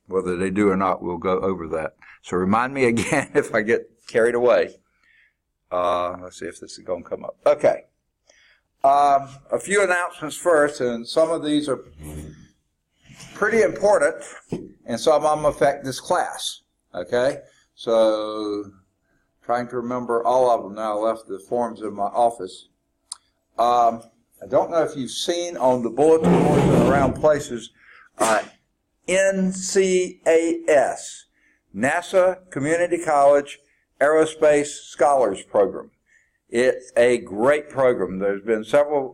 whether they do or not, we'll go over that. So remind me again if I get carried away. Let's see if this is going to come up. Okay. A few announcements first, and some of these are pretty important, and some of them affect this class. Okay? So, trying to remember all of them now. I left the forms in my office. I don't know if you've seen on the bulletin boards and around places, NCAS, NASA Community College Aerospace Scholars Program. It's a great program. There's been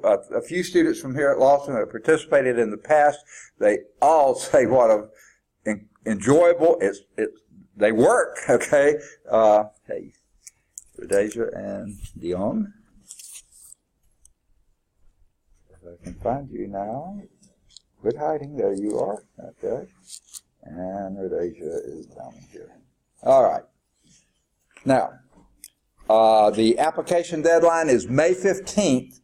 a few students from here at Lawson that have participated in the past. They all say what enjoyable. They work, okay? Hey, Rhodesia and Dion. If I can find you now. Quit hiding. There you are. Okay. And Rhodesia is down here. All right. Now, the application deadline is May 15th.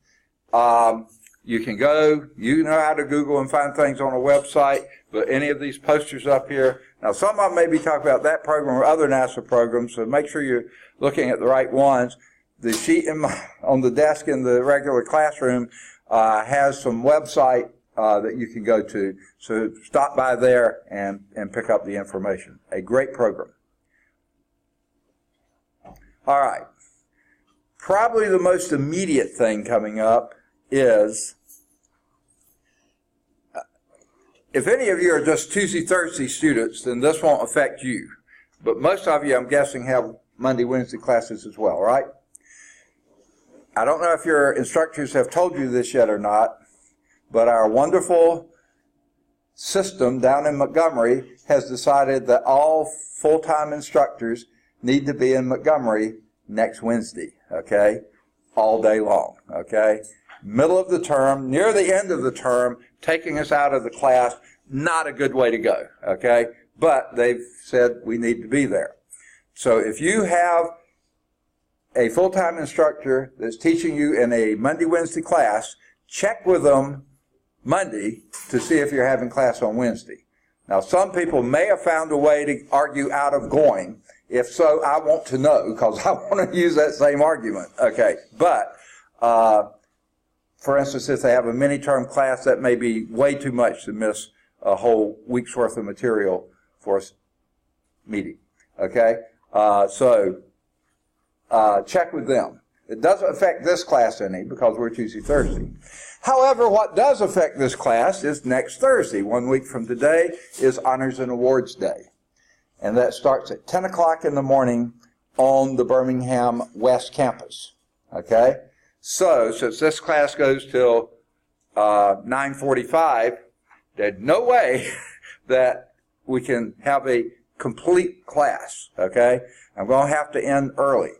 You can go, you know how to Google and find things on a website, but any of these posters up here, now some of them may be talking about that program or other NASA programs, so make sure you're looking at the right ones. The sheet on the desk in the regular classroom has some website that you can go to, so stop by there and pick up the information. A great program. All right. Probably the most immediate thing coming up is, if any of you are just Tuesday, Thursday students, then this won't affect you. But most of you, I'm guessing, have Monday, Wednesday classes as well, right? I don't know if your instructors have told you this yet or not, but our wonderful system down in Montgomery has decided that all full-time instructors need to be in Montgomery next Wednesday, okay? All day long, okay? Middle of the term, near the end of the term, taking us out of the class, not a good way to go, okay? But they've said we need to be there. So if you have a full-time instructor that's teaching you in a Monday, Wednesday class, check with them Monday to see if you're having class on Wednesday. Now, some people may have found a way to argue out of going. If so, I want to know, because I want to use that same argument. Okay, but for instance, if they have a mini-term class, that may be way too much to miss a whole week's worth of material for a meeting. Okay, so check with them. It doesn't affect this class any because we're Tuesday, Thursday. However, what does affect this class is next Thursday. 1 week from today is Honors and Awards Day. And that starts at 10 o'clock in the morning on the Birmingham West Campus. Okay? So, since this class goes till 9:45, there's no way that we can have a complete class. Okay? I'm going to have to end early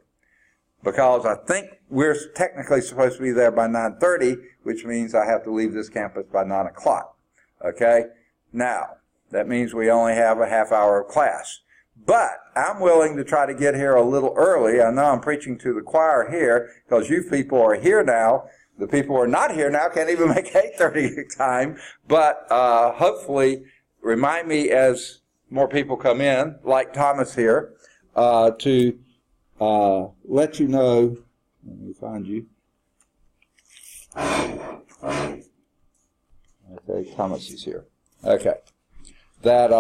because I think we're technically supposed to be there by 9:30, which means I have to leave this campus by 9 o'clock. Okay? Now, that means we only have a half hour of class. But I'm willing to try to get here a little early. I know I'm preaching to the choir here because you people are here now. The people who are not here now can't even make 8:30 time. But hopefully remind me as more people come in, like Thomas here, to let you know. Let me find you. Okay, Thomas is here. Okay. That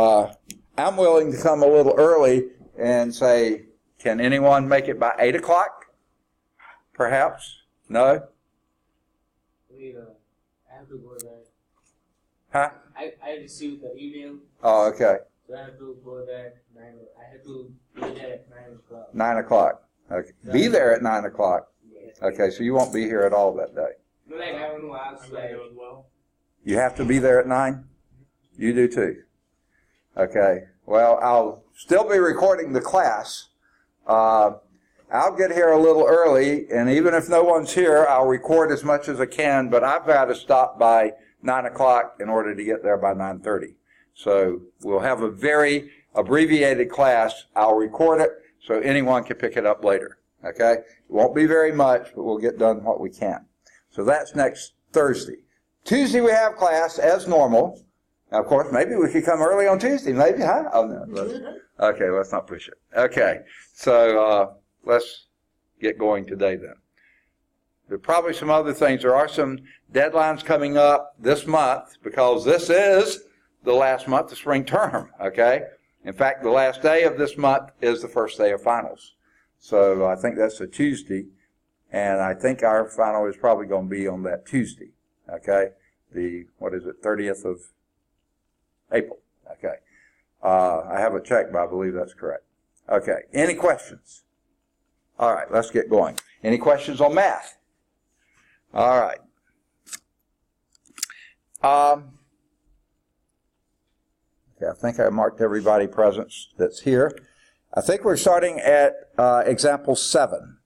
I'm willing to come a little early and say, can anyone make it by 8 o'clock? Perhaps? No? Wait, I have to go there. Huh? I received the email. Oh, okay. So I have to go there at 9. I have to be there at 9 o'clock. 9 o'clock. Okay. Be there at 9 o'clock. Yes. Okay, so you won't be here at all that day. No, like I want to ask, like, You have to be there at 9? You do too. Okay. Well, I'll still be recording the class. I'll get here a little early, and even if no one's here, I'll record as much as I can, but I've got to stop by 9 o'clock in order to get there by 9:30. So we'll have a very abbreviated class. I'll record it so anyone can pick it up later. Okay? It won't be very much, but we'll get done what we can. So that's next Thursday. Tuesday we have class as normal. Now, of course, maybe we could come early on Tuesday. Maybe, huh? Oh, no. Okay, let's not push it. Okay, so let's get going today then. There are probably some other things. There are some deadlines coming up this month because this is the last month of spring term, okay? In fact, the last day of this month is the first day of finals. So I think that's a Tuesday, and I think our final is probably going to be on that Tuesday, okay? The, 30th of April, okay? I haven't checked, but I believe that's correct. Okay, any questions? All right, let's get going. Any questions on math? All right. Okay, I think I marked everybody present that's here. I think we're starting at example 7,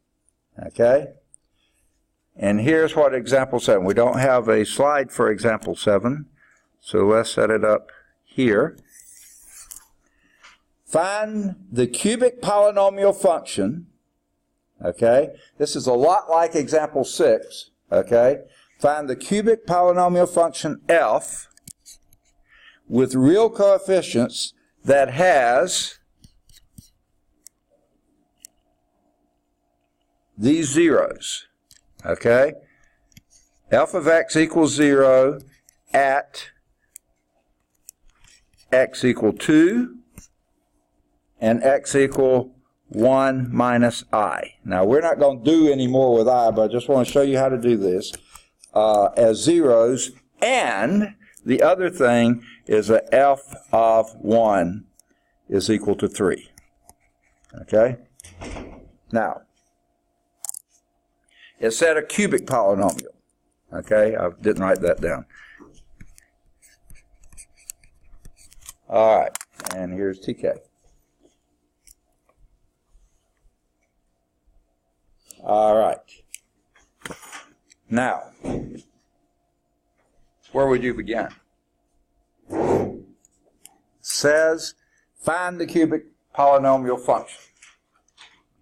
okay? And here's what example 7, we don't have a slide for example 7, so let's set it up here. Find the cubic polynomial function, okay? This is a lot like example 6, okay? Find the cubic polynomial function f with real coefficients that has these zeros, okay? F of x equals 0 at x equal 2 and x equal 1 minus I. Now, we're not going to do any more with I, but I just want to show you how to do this as zeros. And the other thing is that f of 1 is equal to 3. Okay? Now, it said a cubic polynomial. Okay? I didn't write that down. All right. And here's TK. All right. Now, where would you begin? It says, find the cubic polynomial function.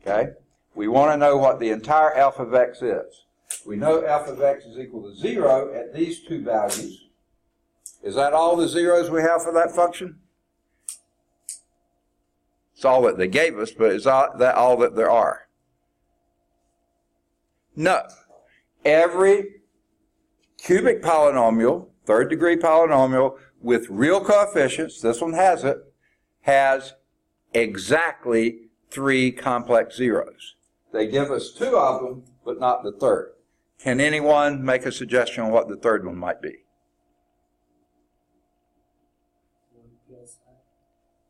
Okay? We want to know what the entire f of x is. We know f of x is equal to 0 at these two values. Is that all the zeros we have for that function? It's all that they gave us, but is that all that there are? No. Every cubic polynomial, third degree polynomial, with real coefficients, this one has it, has exactly 3 complex zeros. They give us 2 of them, but not the third. Can anyone make a suggestion on what the third one might be?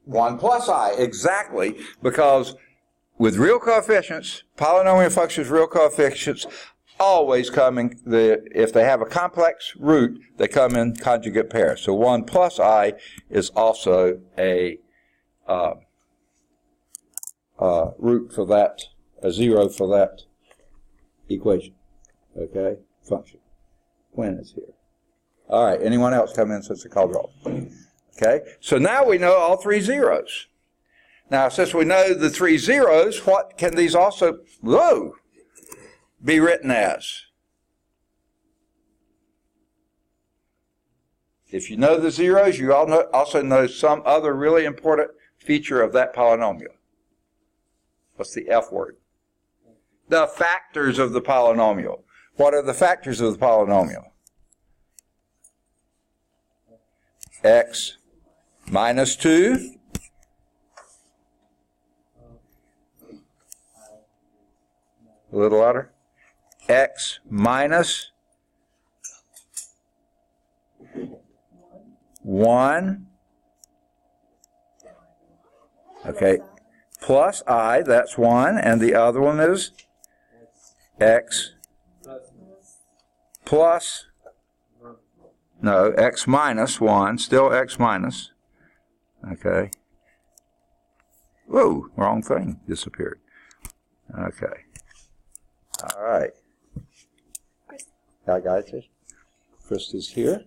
1 plus I, exactly, because with real coefficients, polynomial functions, real coefficients, always come in, if they have a complex root, they come in conjugate pairs. So 1 plus I is also a root for that, a 0 for that equation, okay, function, when it's here. All right, anyone else come in since the call roll? Okay, so now we know all 3 zeros. Now, since we know the 3 zeros, what can these also, be written as? If you know the zeros, you also know some other really important feature of that polynomial. What's the F word? The factors of the polynomial. What are the factors of the polynomial? X minus 2. A little louder. X minus 1. Okay. Plus I, that's 1. And the other one is X plus, no, X minus 1. Still X minus. Okay. Whoa, wrong thing. Disappeared. Okay. All right. I got it. Krista's here.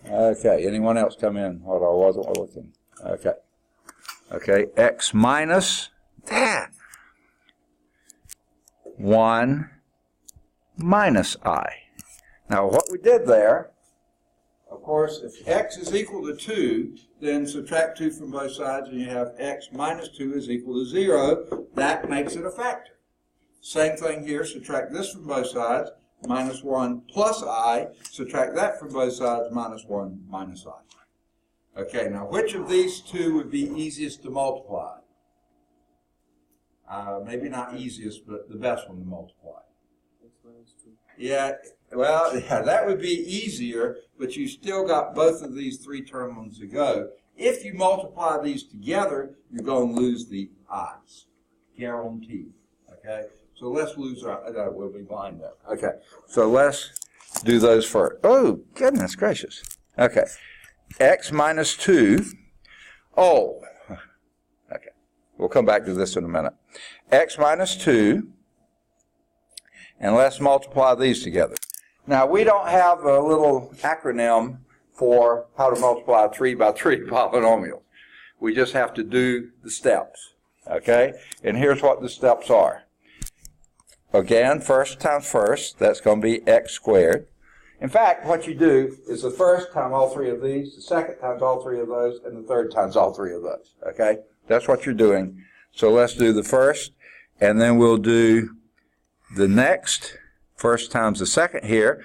Okay. Anyone else come in? Hold on, I wasn't looking. Okay. Okay. X minus 1 minus I. Now, what we did there Of course, if x is equal to 2, then subtract 2 from both sides, and you have x minus 2 is equal to 0. That makes it a factor. Same thing here. Subtract this from both sides, minus 1 plus I. Subtract that from both sides, minus 1 minus I. Okay, now which of these two would be easiest to multiply? Maybe not easiest, but the best one to multiply. Yeah, well, yeah, that would be easier, but you still got both of these three-term ones to go. If you multiply these together, you're going to lose the i's. Guaranteed. Okay? So let's lose our, we'll be blind now. Okay, so let's do those first. Oh, goodness gracious. Okay, x minus 2. Oh, okay. We'll come back to this in a minute. X minus 2. And let's multiply these together. Now, we don't have a little acronym for how to multiply 3 by 3 polynomials. We just have to do the steps, okay? And here's what the steps are. Again, first times first, that's going to be x squared. In fact, what you do is the first times all three of these, the second times all three of those, and the third times all three of those, okay? That's what you're doing. So let's do the first, and then we'll do the next, first times the second here,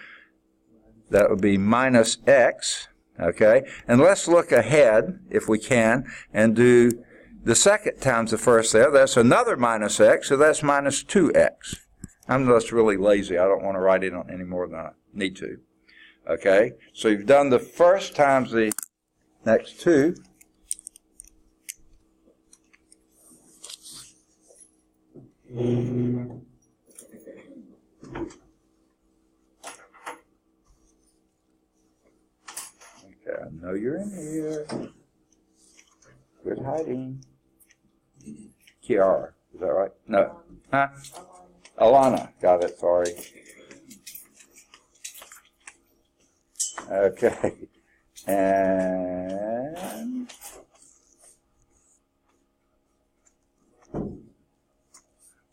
that would be minus x, okay? And let's look ahead, if we can, and do the second times the first there. That's another minus x, so that's minus 2x. I'm just really lazy. I don't want to write it on any more than I need to. Okay? So you've done the first times the next two. Okay, I know you're in here. Quit hiding. Kiara, is that right? No. Huh? Alana, got it, sorry. Okay. And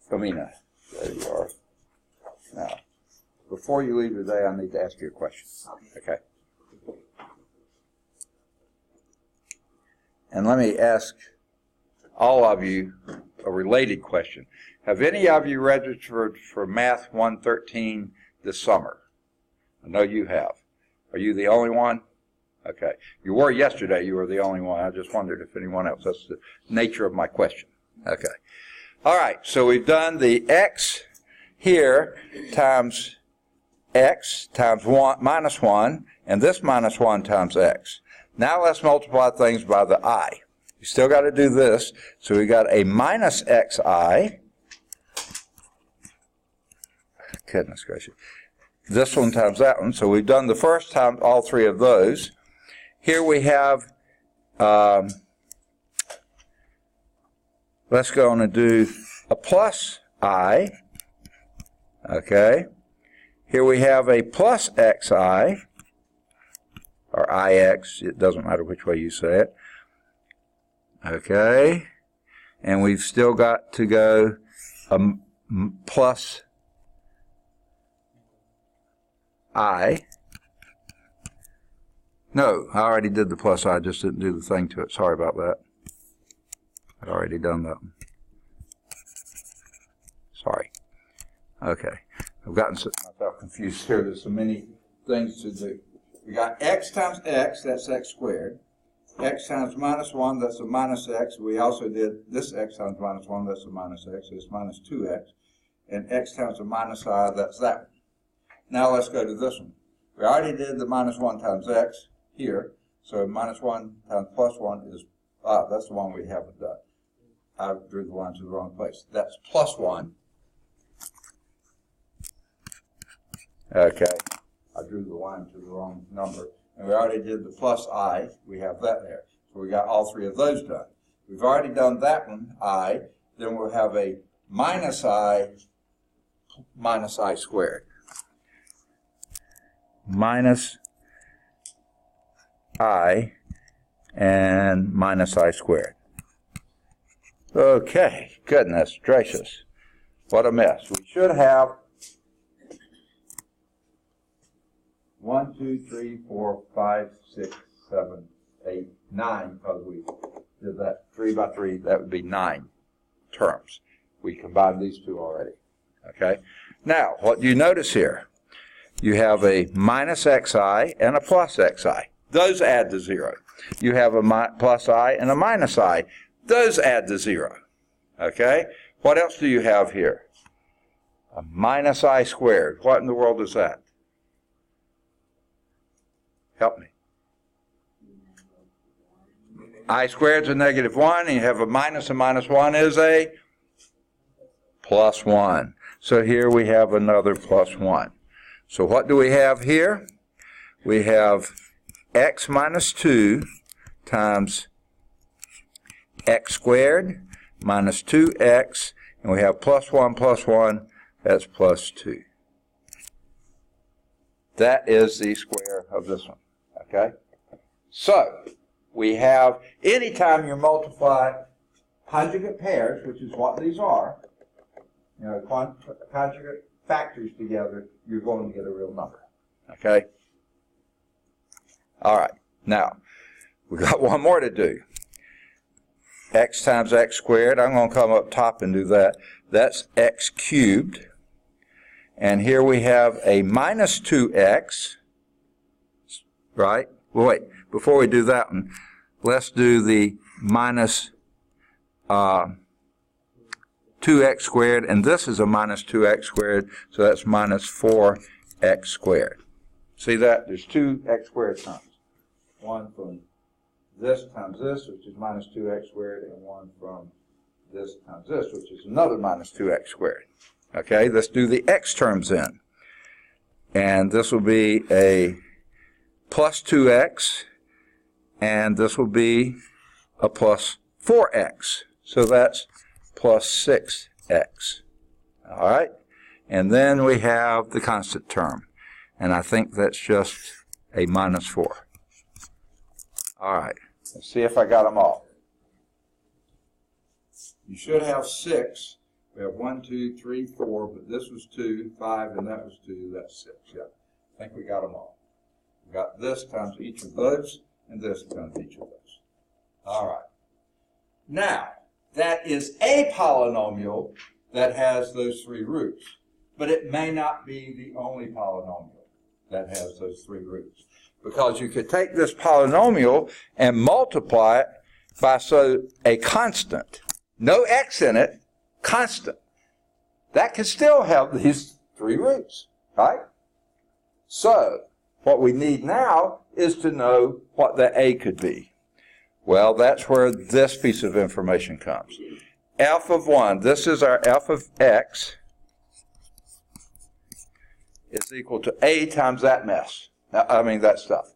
Famina, there you are. Now, before you leave today, I need to ask you a question. Okay. And let me ask all of you a related question. Have any of you registered for Math 113 this summer? I know you have. Are you the only one? Okay. You were yesterday. You were the only one. I just wondered if anyone else. That's the nature of my question. Okay. All right. So we've done the x here times x times 1 minus 1, and this minus 1 times x. Now let's multiply things by the I. You still got to do this. So we got a minus xi. Goodness gracious. This one times that one. So we've done the first time all three of those. Here we have, let's go on and do a plus I. Okay. Here we have a plus xi, or ix. It doesn't matter which way you say it. Okay. And we've still got to go a plus I. No, I already did the plus I, just didn't do the thing to it. Sorry about that. I'd already done that one. Sorry. Okay. I've gotten myself confused here. There's so many things to do. We got x times x, that's x squared. X times minus 1, that's a minus x. We also did this x times minus 1, that's a minus x. So it's minus 2x. And x times a minus I, that's that one. Now let's go to this one. We already did the minus 1 times x here. So minus 1 times plus 1 is, that's the one we haven't done. I drew the line to the wrong place. That's plus 1. Okay. I drew the line to the wrong number. And we already did the plus I. We have that there. So we got all three of those done. We've already done that one, I. Then we'll have a minus I squared. Minus I and minus I squared. Okay, goodness gracious. What a mess. We should have 1, 2, 3, 4, 5, 6, 7, 8, 9, because we did that 3 by 3, that would be 9 terms. We combined these two already. Okay? Now, what do you notice here? You have a minus xi and a plus xi. Those add to 0. You have a plus I and a minus I. Those add to 0. Okay? What else do you have here? A minus I squared. What in the world is that? Help me. I squared is a negative 1, and you have a minus 1 is a plus 1. So here we have another plus 1. So what do we have here? We have x minus 2 times x squared minus 2x, and we have plus 1, that's plus 2. That is the square of this one, okay? So, we have, anytime you multiply conjugate pairs, which is what these are, you know, conjugate factors together, you're going to get a real number, okay? All right, now, we've got one more to do. X times x squared, I'm going to come up top and do that. That's x cubed. And here we have a minus 2x, right? Well, wait, before we do that one, let's do the minus 2x squared, and this is a minus 2x squared, so that's minus 4x squared. See that? There's two x squared terms. One from this times this, which is minus 2x squared, and one from this times this, which is another minus 2x squared. Okay, let's do the x terms in. And this will be a plus 2x, and this will be a plus 4x. So that's plus 6x. All right? And then we have the constant term. And I think that's just a minus 4. All right. Let's see if I got them all. You should have 6. We have 1, 2, 3, 4, but this was 2, 5, and that was 2. That's 6. Yeah. I think we got them all. We got this times each of those, and this times each of those. All right. Now, that is a polynomial that has those 3 roots, but it may not be the only polynomial that has those 3 roots, because you could take this polynomial and multiply it by a constant, no x in it, constant. That could still have these 3 roots, right? So, what we need now is to know what the a could be. Well, that's where this piece of information comes. F of 1, this is our f of x, is equal to a times that mess. That stuff.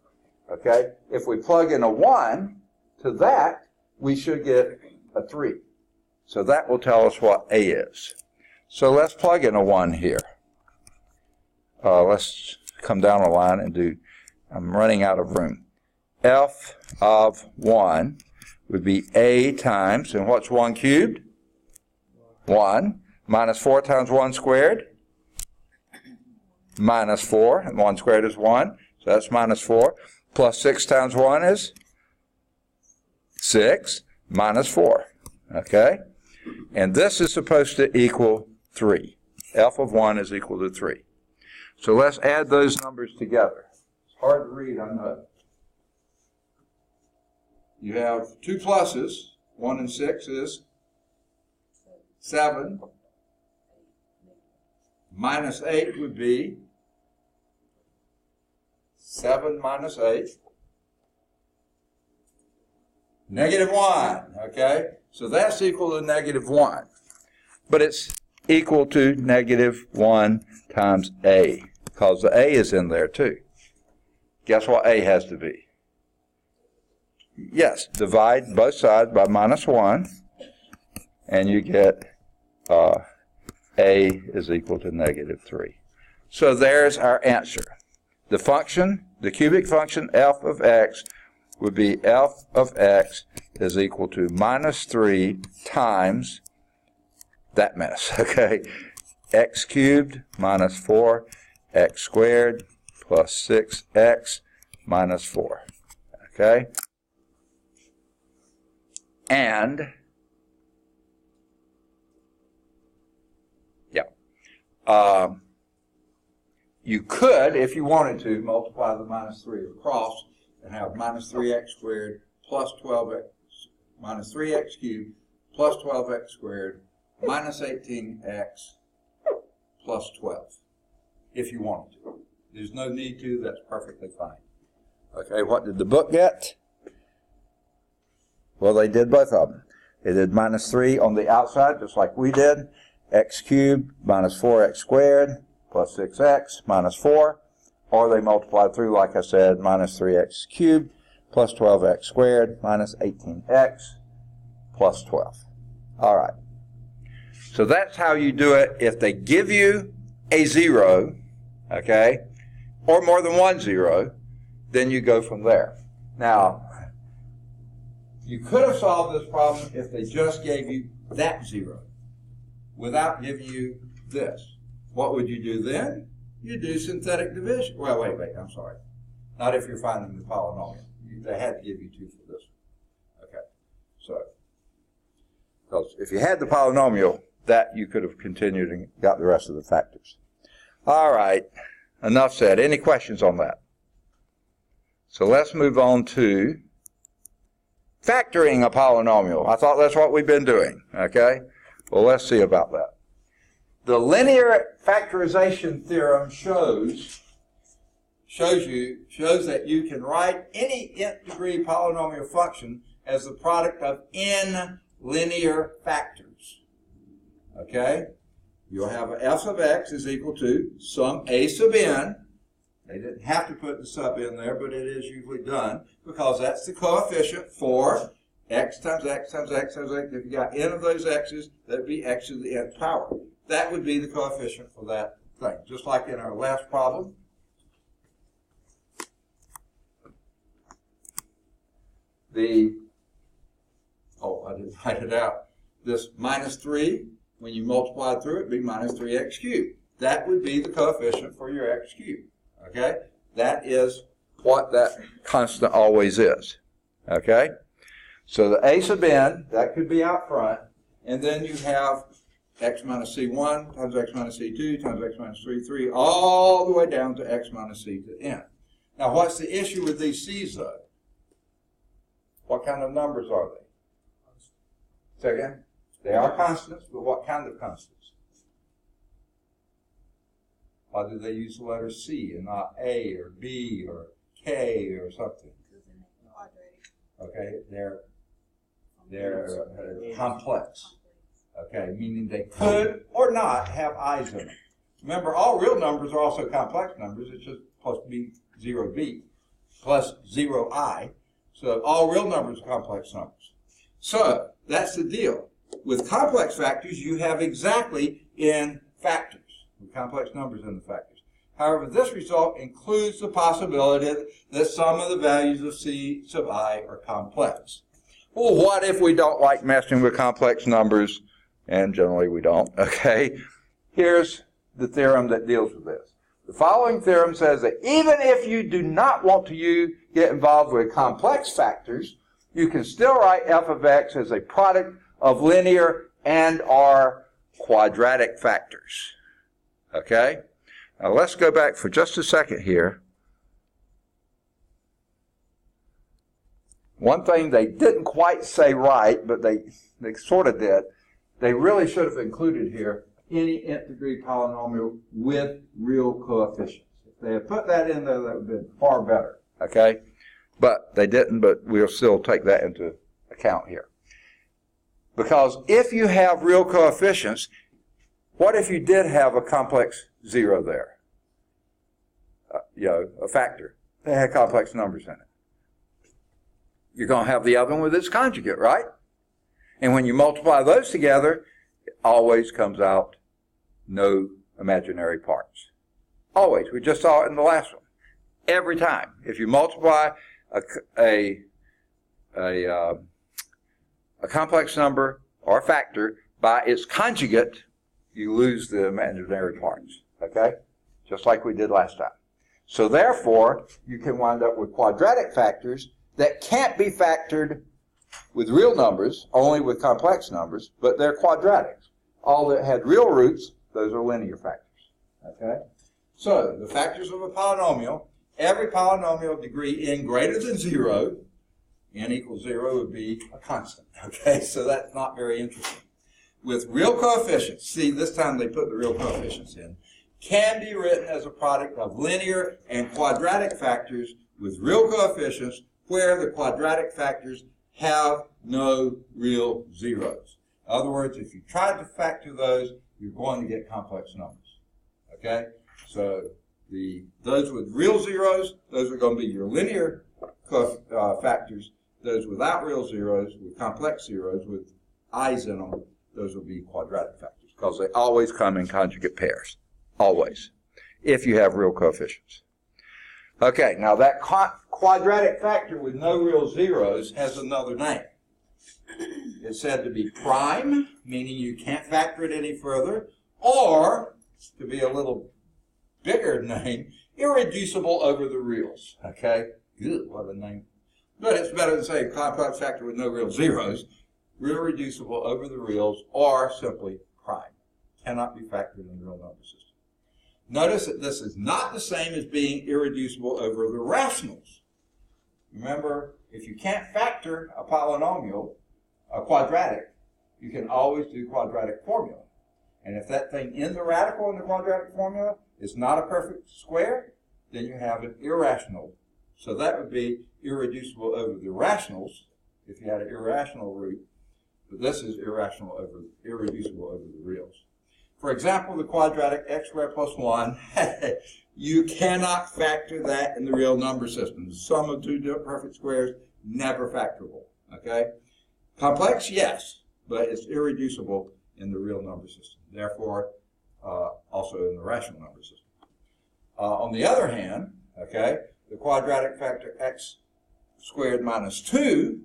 Okay? If we plug in a 1 to that, we should get a 3. So that will tell us what a is. So let's plug in a 1 here. Let's come down a line and do, I'm running out of room. F of 1 would be a times, and what's 1 cubed? 1. Minus 4 times 1 squared? Minus 4, and 1 squared is 1, so that's minus 4. Plus 6 times 1 is 6, minus 4. Okay? And this is supposed to equal 3. F of 1 is equal to 3. So let's add those numbers together. It's hard to read, I know. You have 2 pluses. 1 and 6 is 7. Minus 8 would be 7 minus 8. Negative 1, okay? So that's equal to negative 1. But it's equal to negative 1 times a, because the a is in there too. Guess what a has to be? Yes, divide both sides by minus 1, and you get a is equal to negative 3. So there's our answer. The function, the cubic function f of x, would be f of x is equal to minus 3 times that mess, okay? X cubed minus 4 x squared plus 6x minus 4. Okay? And, you could, if you wanted to, multiply the minus 3 across and have minus 3x squared plus 12x minus 3x cubed plus 12x squared minus 18x plus 12, if you wanted to. There's no need to. That's perfectly fine. Okay, what did the book get? Well, they did both of them. They did minus 3 on the outside, just like we did. X cubed minus 4x squared plus 6x minus 4. Or they multiplied through, like I said, minus 3x cubed plus 12x squared minus 18x plus 12. All right. So that's how you do it. If they give you a 0, okay, or more than one 0, then you go from there. Now, you could have solved this problem if they just gave you that 0 without giving you this. What would you do then? You do synthetic division. Well, wait, I'm sorry. Not if you're finding the polynomial. They had to give you 2 for this. Okay, so, because if you had the polynomial, that you could have continued and got the rest of the factors. All right, enough said. Any questions on that? So let's move on to factoring a polynomial. I thought that's what we've been doing, okay? Well, let's see about that. The linear factorization theorem shows that you can write any nth degree polynomial function as the product of n linear factors. Okay? You'll have f of x is equal to some a sub n. They didn't have to put the sub in there, but it is usually done because that's the coefficient for x times x times x times x. If you got n of those x's, that would be x to the nth power. That would be the coefficient for that thing. Just like in our last problem. I didn't write it out. This minus 3, when you multiply through it, would be minus 3x cubed. That would be the coefficient for your x cubed. Okay? That is what that constant always is. Okay? So the a sub n, that could be out front, and then you have x minus c1 times x minus c2 times x minus 3, all the way down to x minus c to n. Now, what's the issue with these c's, though? What kind of numbers are they? Say again? They are constants, but what kind of constants? Why do they use the letter C and not A or B or K or something? Okay, they're complex. Okay, meaning they could or not have i's in them. Remember, all real numbers are also complex numbers. It's just supposed to be 0b plus 0i. So all real numbers are complex numbers. So that's the deal. With complex factors, you have exactly in factors, with complex numbers in the factors. However, this result includes the possibility that some of the values of c sub I are complex. Well, what if we don't like messing with complex numbers? And generally we don't, okay? Here's the theorem that deals with this. The following theorem says that even if you do not want to get involved with complex factors, you can still write f of x as a product of linear and or quadratic factors. Okay? Now let's go back for just a second here. One thing they didn't quite say right, but they sort of did. They really should have included here any nth degree polynomial with real coefficients. If they had put that in there, that would have been far better. Okay? But they didn't, but we'll still take that into account here. Because if you have real coefficients, what if you did have a complex 0 there? A factor. They had complex numbers in it. You're going to have the other one with its conjugate, right? And when you multiply those together, it always comes out no imaginary parts. Always. We just saw it in the last one. Every time. If you multiply a complex number or a factor by its conjugate, you lose the imaginary parts. Okay? Just like we did last time. So therefore, you can wind up with quadratic factors that can't be factored with real numbers, only with complex numbers, but they're quadratics. All that had real roots, those are linear factors. Okay? So, the factors of a polynomial, every polynomial degree n greater than 0, n equals 0 would be a constant. Okay? So that's not very interesting. With real coefficients, see, this time they put the real coefficients in, can be written as a product of linear and quadratic factors with real coefficients where the quadratic factors have no real zeros. In other words, if you tried to factor those, you're going to get complex numbers. Okay? So those with real zeros, those are going to be your linear factors. Those without real zeros, with complex zeros, with i's in them, those will be quadratic factors because they always come in conjugate pairs. Always. If you have real coefficients. Okay, now that quadratic factor with no real zeros has another name. It's said to be prime, meaning you can't factor it any further, or, to be a little bigger name, irreducible over the reals. Okay? Good, what a name. But it's better than saying complex factor with no real zeros. Real reducible over the reals, or simply prime. Cannot be factored in the real number system. Notice that this is not the same as being irreducible over the rationals. Remember, if you can't factor a polynomial, a quadratic, you can always do quadratic formula. And if that thing in the radical in the quadratic formula is not a perfect square, then you have an irrational. So that would be irreducible over the rationals, if you had an irrational root. But this is irreducible over the reals. For example, the quadratic x squared plus 1, you cannot factor that in the real number system. The sum of two perfect squares, never factorable. Okay? Complex, yes, but it's irreducible in the real number system. Therefore, also in the rational number system. On the other hand, okay, the quadratic factor x squared minus 2,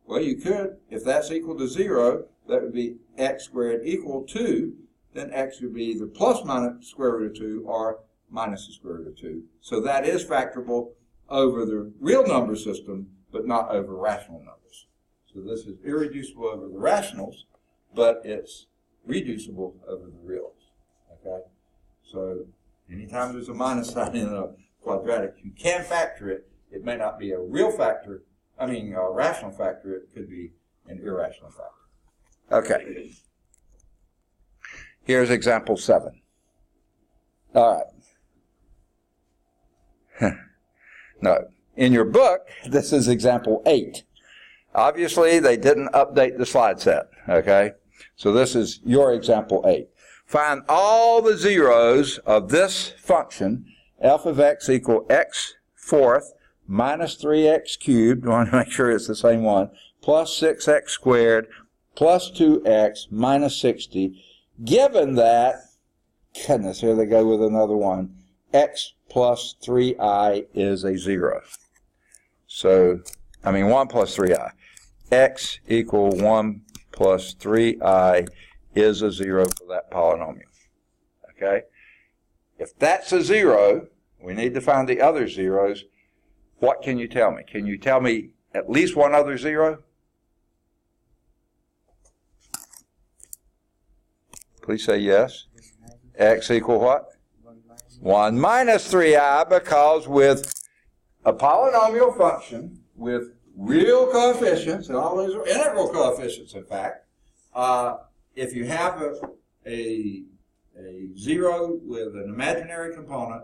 well, you could, if that's equal to 0, that would be x squared equal to, then x would be either plus minus square root of 2 or minus the square root of 2. So that is factorable over the real number system, but not over rational numbers. So this is irreducible over the rationals, but it's reducible over the reals. Okay? So anytime there's a minus sign in a quadratic, you can factor it. It may not be a real factor, a rational factor. It could be an irrational factor. Okay. Here's example 7. All right. No. In your book, this is example 8. Obviously, they didn't update the slide set. Okay? So this is your example 8. Find all the zeros of this function, f of x equal x fourth minus 3x cubed, I want to make sure it's the same one, plus 6x squared plus 2x minus 60, given that, goodness, here they go with another one, x plus 3i is a 0. So, 1 plus 3i. X equal 1 plus 3i is a 0 for that polynomial. Okay? If that's a 0, we need to find the other zeros. What can you tell me? Can you tell me at least one other 0? Please say yes. X equal what? 1 minus 3i, because with a polynomial function with real coefficients, and all these are integral coefficients, in fact, if you have a 0 with an imaginary component,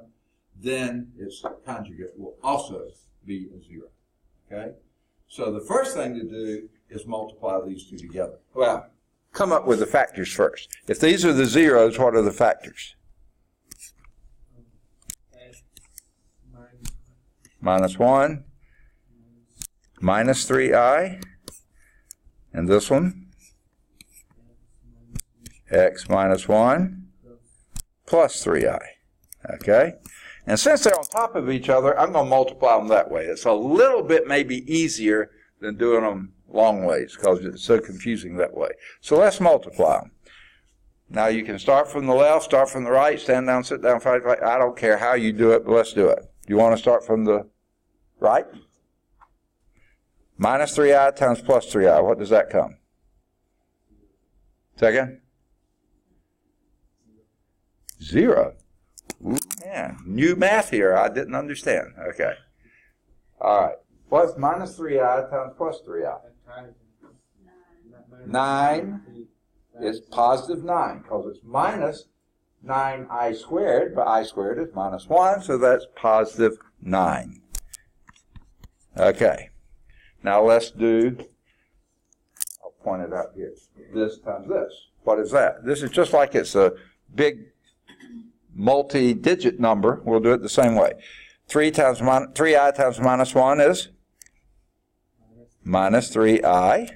then its conjugate will also be a 0. Okay? So the first thing to do is multiply these two together. Well, come up with the factors first. If these are the zeros, what are the factors? Minus 1, minus 3i, and this one, x minus 1, plus 3i. Okay? And since they're on top of each other, I'm going to multiply them that way. It's a little bit maybe easier than doing them long ways because it's so confusing that way. So let's multiply them. Now you can start from the left, start from the right, stand down, sit down, fight. I don't care how you do it, but let's do it. you want to start from the right? Minus 3i times plus 3i. What does that come? Second? 0. Ooh, man, new math here. I didn't understand. Okay. All right. What's minus 3i times plus 3i? 9 is positive 9 because it's minus 9i squared, but I squared is minus 1, so that's positive 9. Okay. Now let's do, I'll point it out here, this times this. What is that? This is just like it's a big multi-digit number. We'll do it the same way. 3i times minus 1 is minus 3i,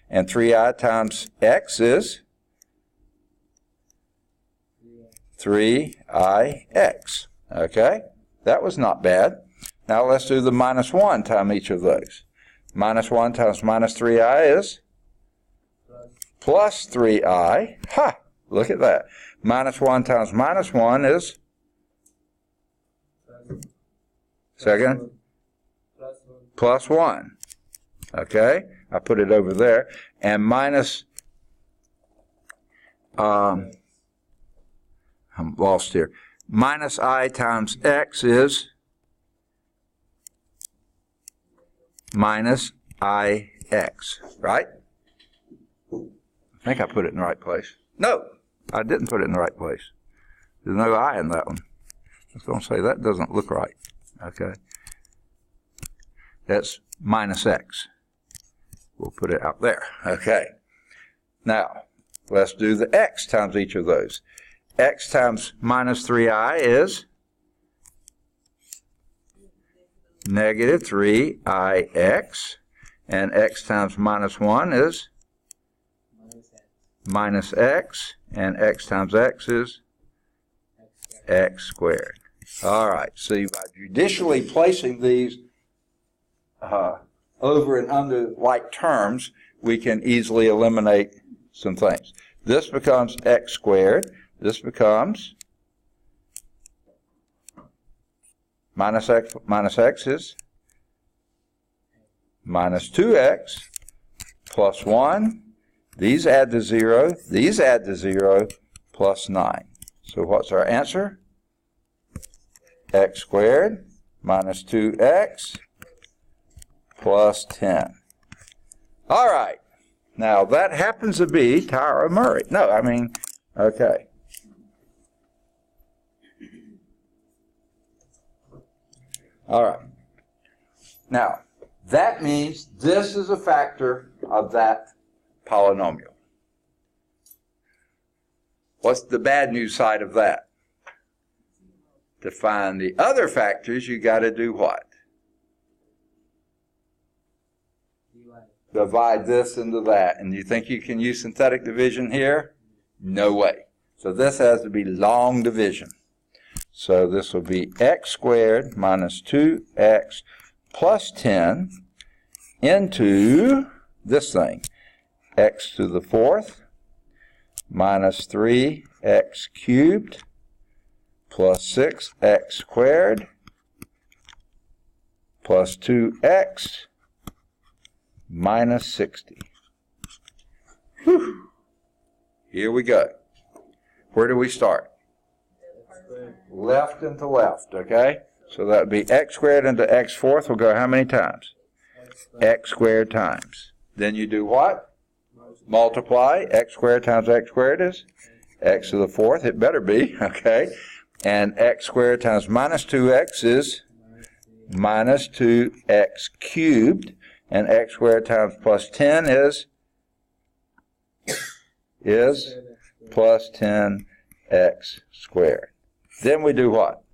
and 3i times x is 3ix. Okay? That was not bad. Now let's do the minus 1 times each of those. Minus 1 times minus 3i is plus 3i. Ha! Look at that. Minus 1 times minus 1 is, second, plus 1. Okay? I put it over there. And minus, I'm lost here. Minus I times x is minus ix, right? I think I put it in the right place. No, I didn't put it in the right place. There's no I in that one. I was going to say that doesn't look right. Okay. That's minus x. We'll put it out there. Okay. Now, let's do the x times each of those. X times minus 3i is negative 3ix, and x times minus 1 is minus x, and x times x is x squared. All right, see, by judicially placing these over and under like terms, we can easily eliminate some things. This becomes x squared. This becomes minus x is minus 2x plus 1. These add to 0. These add to 0 plus 9. So what's our answer? X squared minus 2x plus 10. All right. Now that happens to be Tyra Murray. No, I mean, okay. All right. Now, that means this is a factor of that polynomial. What's the bad news side of that? To find the other factors, you got to do what? Divide this into that. And you think you can use synthetic division here? No way. So this has to be long division. So this will be x squared minus 2x plus 10 into this thing, x to the 4th minus 3x cubed plus 6x squared plus 2x minus 60. Whew. Here we go. Where do we start? Left into left, okay? So that would be x squared into x fourth will go how many times? X squared times. Then you do what? Multiply. X squared times x squared is x to the 4th. It better be, okay? And x squared times minus 2x is minus 2x cubed. And x squared times plus 10 is plus 10x squared. Then we do what?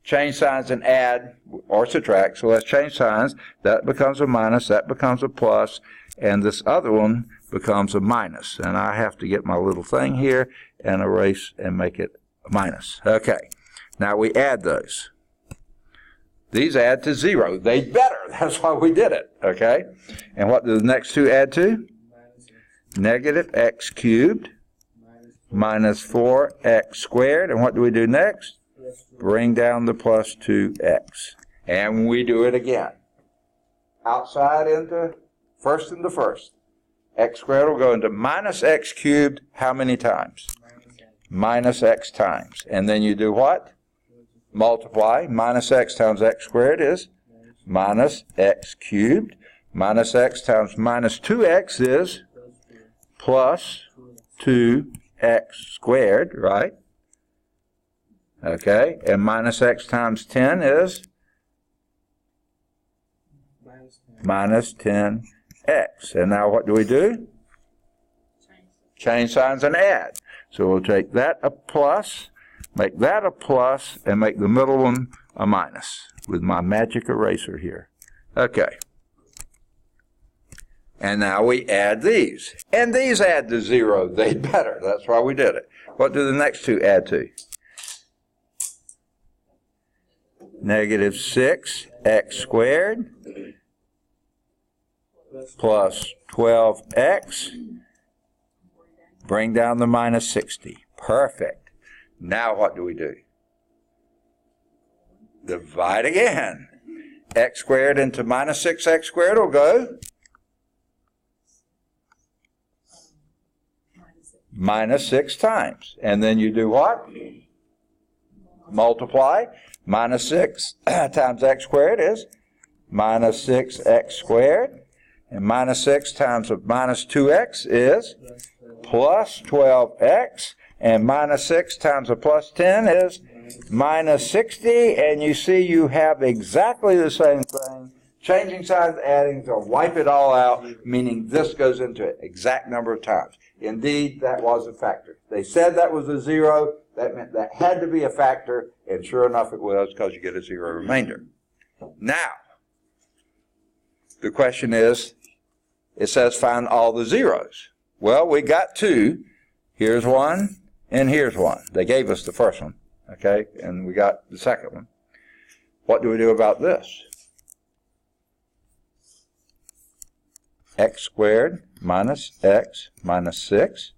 Change signs and add or subtract. So let's change signs. That becomes a minus, that becomes a plus, and this other one becomes a minus. And I have to get my little thing here and erase and make it a minus. Okay. Now we add those. These add to 0. They better. That's why we did it. Okay? And what do the next two add to? Negative x cubed minus 4x squared. And what do we do next? Bring down the plus 2x. And we do it again. Outside into first into first. X squared will go into minus x cubed how many times? Minus x times. And then you do what? Multiply. Minus x times x squared is minus x cubed. Minus x times minus 2x is plus 2x squared, right? Okay, and minus x times 10 is minus 10x. And now what do we do? Change signs and add. So we'll take that a plus, make that a plus, and make the middle one a minus with my magic eraser here. Okay. And now we add these. And these add to 0. They'd better. That's why we did it. What do the next two add to? Negative 6x squared plus 12x. Bring down the minus 60. Perfect. Now what do we do? Divide again. X squared into minus 6x squared will go minus 6 times. And then you do what? Multiply. Minus 6 times x squared is minus 6x squared. And minus 6 times of minus 2x is plus 12x. And minus 6 times of plus 10 is minus 60. And you see you have exactly the same thing. Changing signs, adding to wipe it all out, meaning this goes into it exact number of times. Indeed, that was a factor. They said that was a 0. That meant that had to be a factor, and sure enough it was, because you get a 0 remainder. Now, the question is, it says find all the zeros. Well, we got 2. Here's 1, and here's 1. They gave us the first one, okay, and we got the second one. What do we do about this? X squared minus x minus 6.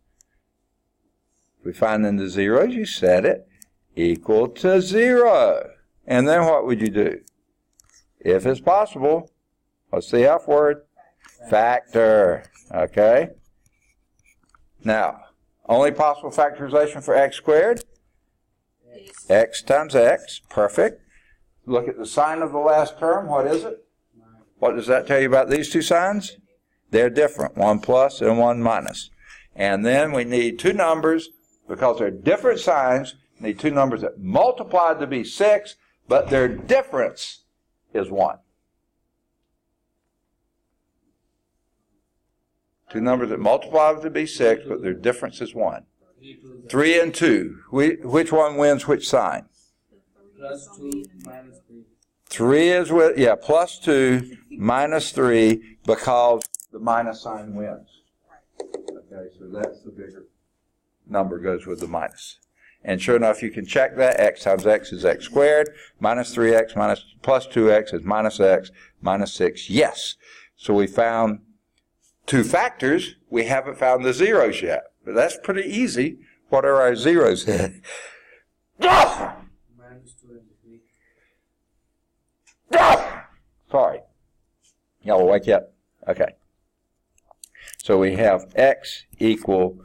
If we find in the zeros, you set it equal to 0. And then what would you do? If it's possible, what's the F word? Factor. Okay? Now, only possible factorization for x squared? X times x. Perfect. Look at the sign of the last term. What is it? What does that tell you about these two signs? They're different. One plus and one minus. And then we need two numbers. Because they're different signs, you need two numbers that multiply to be 6, but their difference is 1. Two numbers that multiply to be 6, but their difference is 1. 3 and 2. Which one wins which sign? Plus 2 minus 3. 3 is with, plus 2 minus 3, because the minus sign wins. Okay, so that's the bigger number goes with the minus. And sure enough, you can check that. X times x is x squared. Minus 3x minus plus 2x is minus x minus 6. Yes. So we found two factors. We haven't found the zeros yet. But that's pretty easy. What are our zeros? Minus 2 and 3. Sorry. Y'all will wake you up. Okay. So we have x equal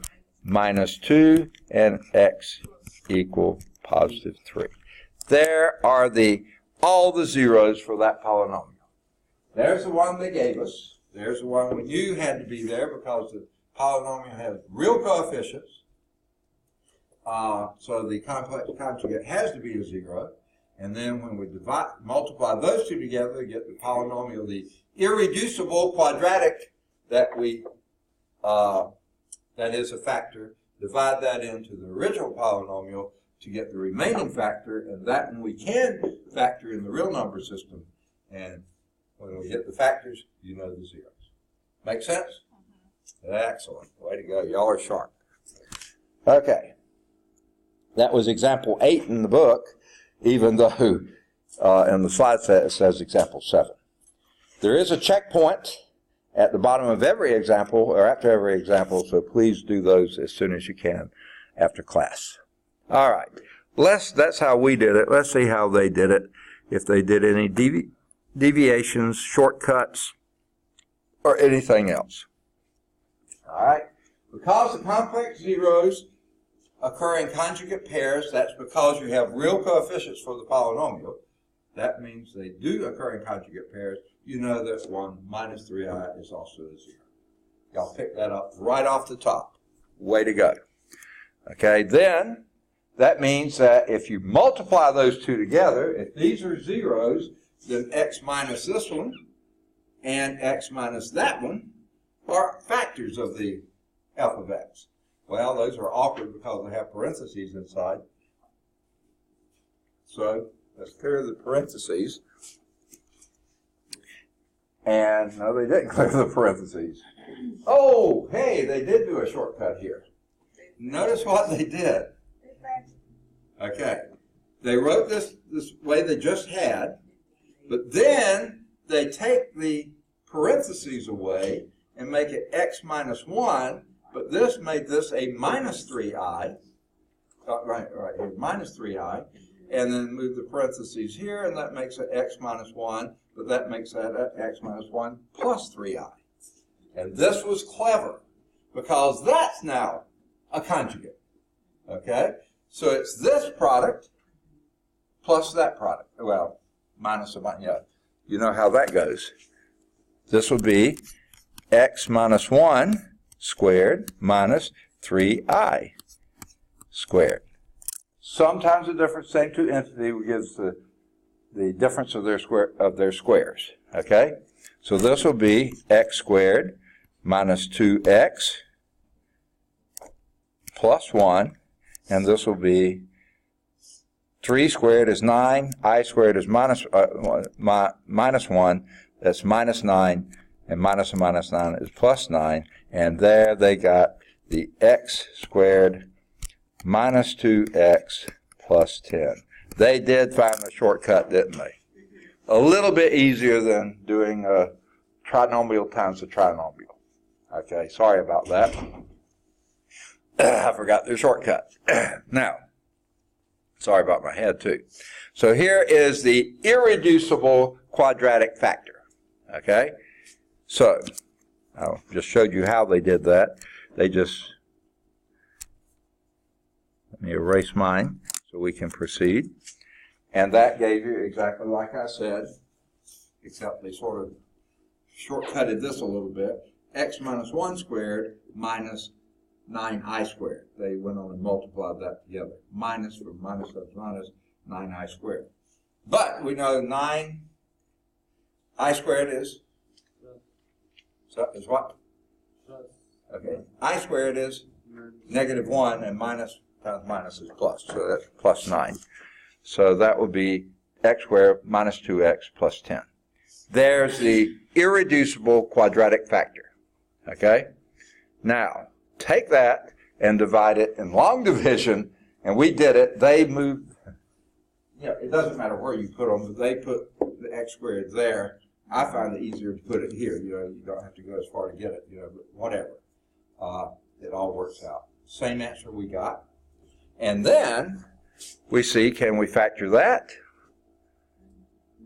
minus 2 and x equal positive 3. There are all the zeros for that polynomial. There's the one they gave us. There's the one we knew had to be there because the polynomial has real coefficients. So the complex conjugate has to be a 0. And then when we multiply those two together, we get the polynomial, the irreducible quadratic that that is a factor. Divide that into the original polynomial to get the remaining factor, and that one we can factor in the real number system. And when we get the factors, you know the zeros. Make sense? Excellent. Way to go. Y'all are sharp. Okay. That was example 8 in the book, even though in the slide set it says example 7. There is a checkpoint at the bottom of every example, or after every example, so please do those as soon as you can after class. All right. That's how we did it. Let's see how they did it. If they did any deviations, shortcuts, or anything else. All right. Because the complex zeros occur in conjugate pairs, that's because you have real coefficients for the polynomial. That means they do occur in conjugate pairs. You know that 1 minus 3i is also a 0. Y'all pick that up right off the top. Way to go. Okay, then that means that if you multiply those two together, if these are zeros, then x minus this one and x minus that one are factors of the f of x. Well, those are awkward because they have parentheses inside. So let's clear the parentheses. And no, they didn't clear the parentheses. Oh, hey, they did do a shortcut here. Notice what they did. Okay. They wrote this way they just had, but then they take the parentheses away and make it x minus 1, but this made this a minus 3i, right here, minus 3i, and then move the parentheses here, and that makes it x minus 1, but that makes that x minus 1 plus 3i. And this was clever, because that's now a conjugate, okay? So it's this product plus that product. Well, minus a minus, yeah. You know how that goes. This will be x minus 1 squared minus 3i squared. Sometimes the difference, same two entity, gives the difference of their squares. Okay? So this will be x squared minus 2x plus 1, and this will be 3 squared is 9, I squared is minus 1, that's minus 9, and minus a minus 9 is plus 9, and there they got the x squared minus 2x plus 10. They did find a shortcut, didn't they? A little bit easier than doing a trinomial times a trinomial. Okay, sorry about that. I forgot their shortcut. Now, sorry about my head too. So here is the irreducible quadratic factor. Okay? So, I just showed you how they did that. They just, let me erase mine so we can proceed. And that gave you exactly like I said, except they sort of shortcutted this a little bit. X minus 1 squared minus 9i squared. They went on and multiplied that together. Minus from minus times minus 9i squared. But we know 9i squared is what? Okay. I squared is negative 1, and minus times minus is plus. So that's plus 9. So that would be x squared minus 2x plus 10. There's the irreducible quadratic factor. Okay? Now, take that and divide it in long division, and we did it. They moved, it doesn't matter where you put them, but they put the x squared there. I find it easier to put it here. You don't have to go as far to get it, but whatever. It all works out. Same answer we got. And then we see, can we factor that?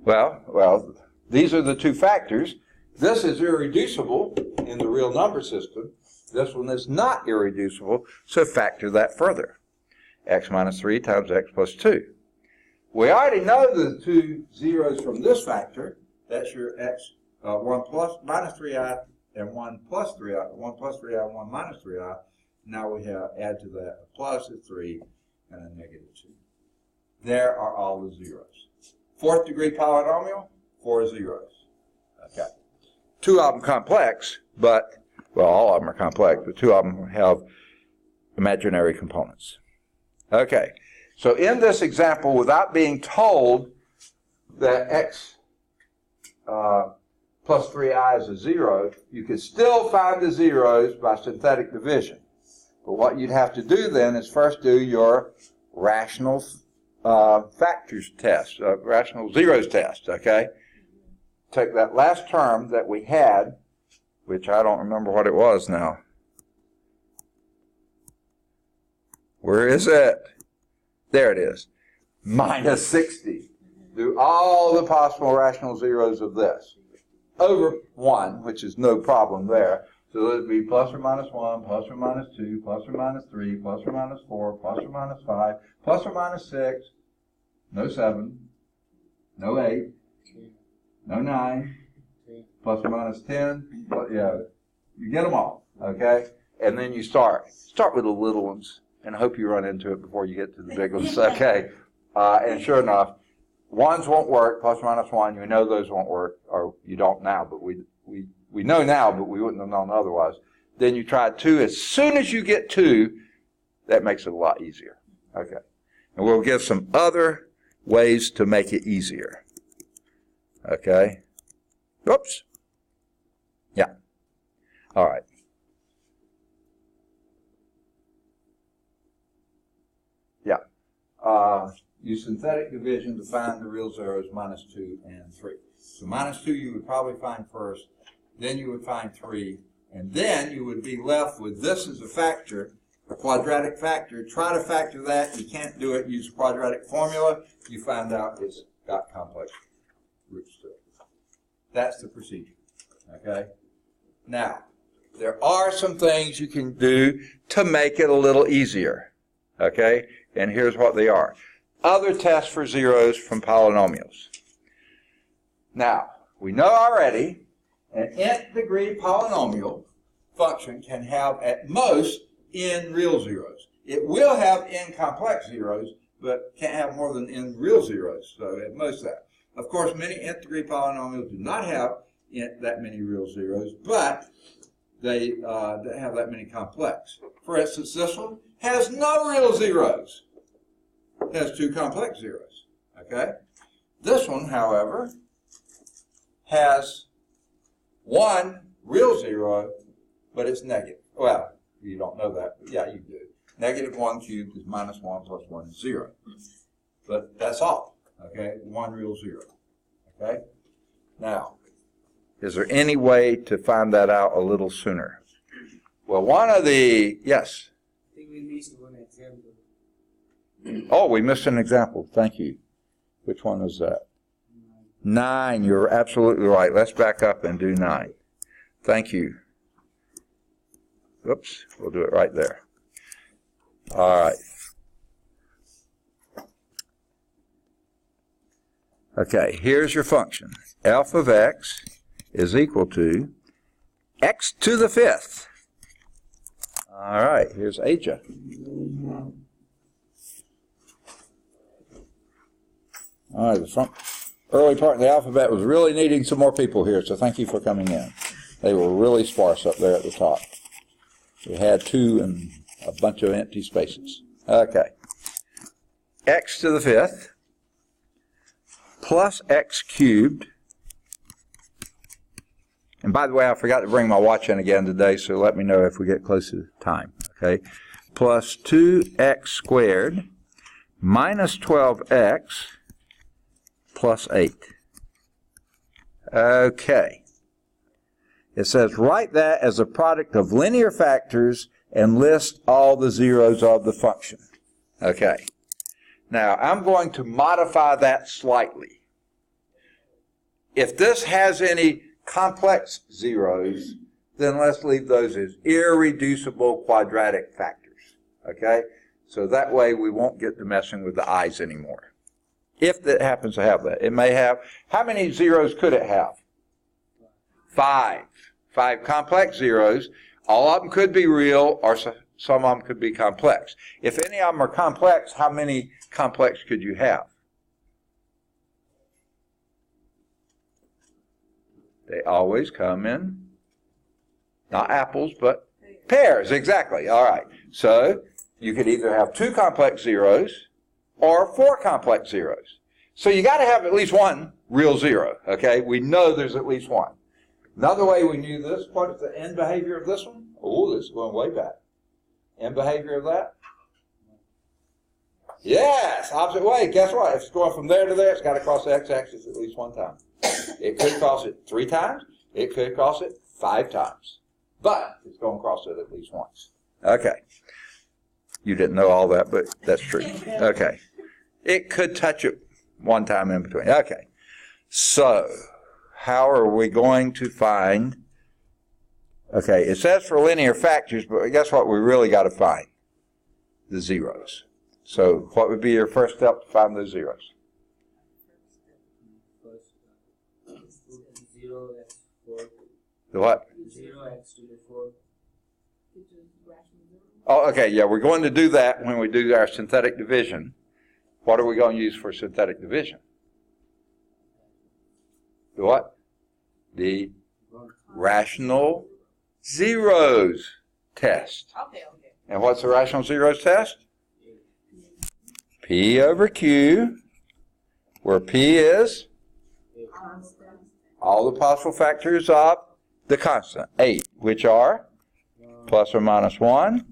Well, these are the two factors. This is irreducible in the real number system. This one is not irreducible, so factor that further. X minus 3 times x plus 2. We already know the two zeros from this factor. That's your x, 1 plus minus 3i and 1 plus 3i, 1 plus 3i and 1 minus 3i. Now we have, add to that a plus, a 3, and a negative 2. There are all the zeros. Fourth degree polynomial, 4 zeros. Okay. Two of them complex, but, well, all of them are complex, but two of them have imaginary components. Okay. So in this example, without being told that x plus 3i is a 0, you could still find the zeros by synthetic division. But what you'd have to do then is first do your rational factors test, rational zeros test, okay? Take that last term that we had, which I don't remember what it was now. Where is it? There it is. Minus 60. Do all the possible rational zeros of this. Over 1, which is no problem there. So it would be plus or minus 1, plus or minus 2, plus or minus 3, plus or minus 4, plus or minus 5, plus or minus 6, no 7, no 8, no 9, plus or minus 10. But yeah, you get them all, okay? And then you start with the little ones, and I hope you run into it before you get to the big ones, okay? And sure enough, ones won't work, plus or minus 1. You know those won't work, or you don't now, but we know now, but we wouldn't have known otherwise. Then you try 2. As soon as you get 2, that makes it a lot easier. Okay. And we'll give some other ways to make it easier. Okay. Oops. Yeah. All right. Yeah. Use synthetic division to find the real zeros, minus 2 and 3. So minus 2 you would probably find first. Then you would find 3, and then you would be left with this as a factor, a quadratic factor. Try to factor that. You can't do it. Use a quadratic formula. You find out it's got complex roots to it. That's the procedure. Okay? Now, there are some things you can do to make it a little easier. Okay? And here's what they are. Other tests for zeros from polynomials. Now, we know already an nth degree polynomial function can have at most n real zeros. It will have n complex zeros, but can't have more than n real zeros, so at most that. Of course, many nth degree polynomials do not have that many real zeros, but they have that many complex. For instance, this one has no real zeros. It has 2 complex zeros, okay? This one, however, has 1 real zero, but it's negative. Well, you don't know that, but yeah, you do. Negative 1 cubed is minus 1 plus 1 is 0. But that's all, okay? 1 real zero, okay? Now, is there any way to find that out a little sooner? Well, one of the, yes? I think we missed one example. Oh, we missed an example. Thank you. Which one was that? 9, you're absolutely right. Let's back up and do 9. Thank you. Oops, we'll do it right there. All right. Okay, here's your function. F of x is equal to x to the 5th. All right, here's Aja. All right, the front early part of the alphabet was really needing some more people here, so thank you for coming in. They were really sparse up there at the top. We had 2 and a bunch of empty spaces. Okay. X to the 5th plus x cubed. And by the way, I forgot to bring my watch in again today, so let me know if we get close to time. Okay. Plus 2x squared minus 12x plus 8. Okay. It says write that as a product of linear factors and list all the zeros of the function. Okay. Now, I'm going to modify that slightly. If this has any complex zeros, then let's leave those as irreducible quadratic factors. Okay? So that way we won't get to messing with the i's anymore. If it happens to have that. It may have, how many zeros could it have? 5. 5 complex zeros. All of them could be real, or some of them could be complex. If any of them are complex, how many complex could you have? They always come in, not apples, but pairs. Exactly. All right. So you could either have 2 complex zeros or 4 complex zeros. So you got to have at least 1 real zero, okay? We know there's at least 1. Another way we knew this, what is the end behavior of this one? Oh, this is going way back. End behavior of that? Yes, opposite way. Guess what? If it's going from there to there, it's got to cross the x-axis at least 1 time. It could cross it 3 times. It could cross it 5 times. But it's going to cross it at least once. Okay. You didn't know all that, but that's true. Okay. It could touch it one time in between. Okay. So, how are we going to find... Okay, it says for linear factors, but guess what we really got to find? The zeros. So, what would be your first step to find those zeros? First, 0x4. The what? 0x to the 4. Oh, okay, yeah, we're going to do that when we do our synthetic division. What are we going to use for synthetic division? The what? The rational zeros test. Okay. And what's the rational zeros test? P over Q, where P is all the possible factors of the constant, 8, which are plus or minus 1,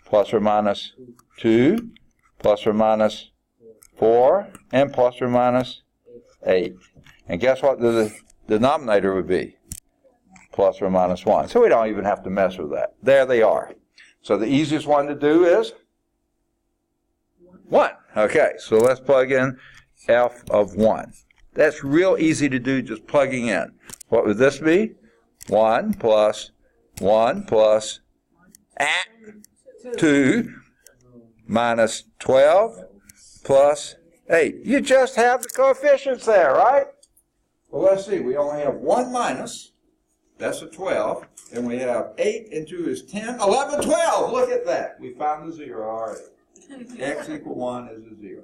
plus or minus 2, plus or minus 4, and plus or minus 8. And guess what the denominator would be? Plus or minus 1. So we don't even have to mess with that. There they are. So the easiest one to do is 1. Okay, so let's plug in f of 1. That's real easy to do, just plugging in. What would this be? 1 plus 2 minus 12 plus 8. You just have the coefficients there, right? Well, let's see. We only have 1 minus. That's a 12. And we have 8 and 2 is 10. 11, 12. Look at that. We found the 0 already. X equal 1 is a 0.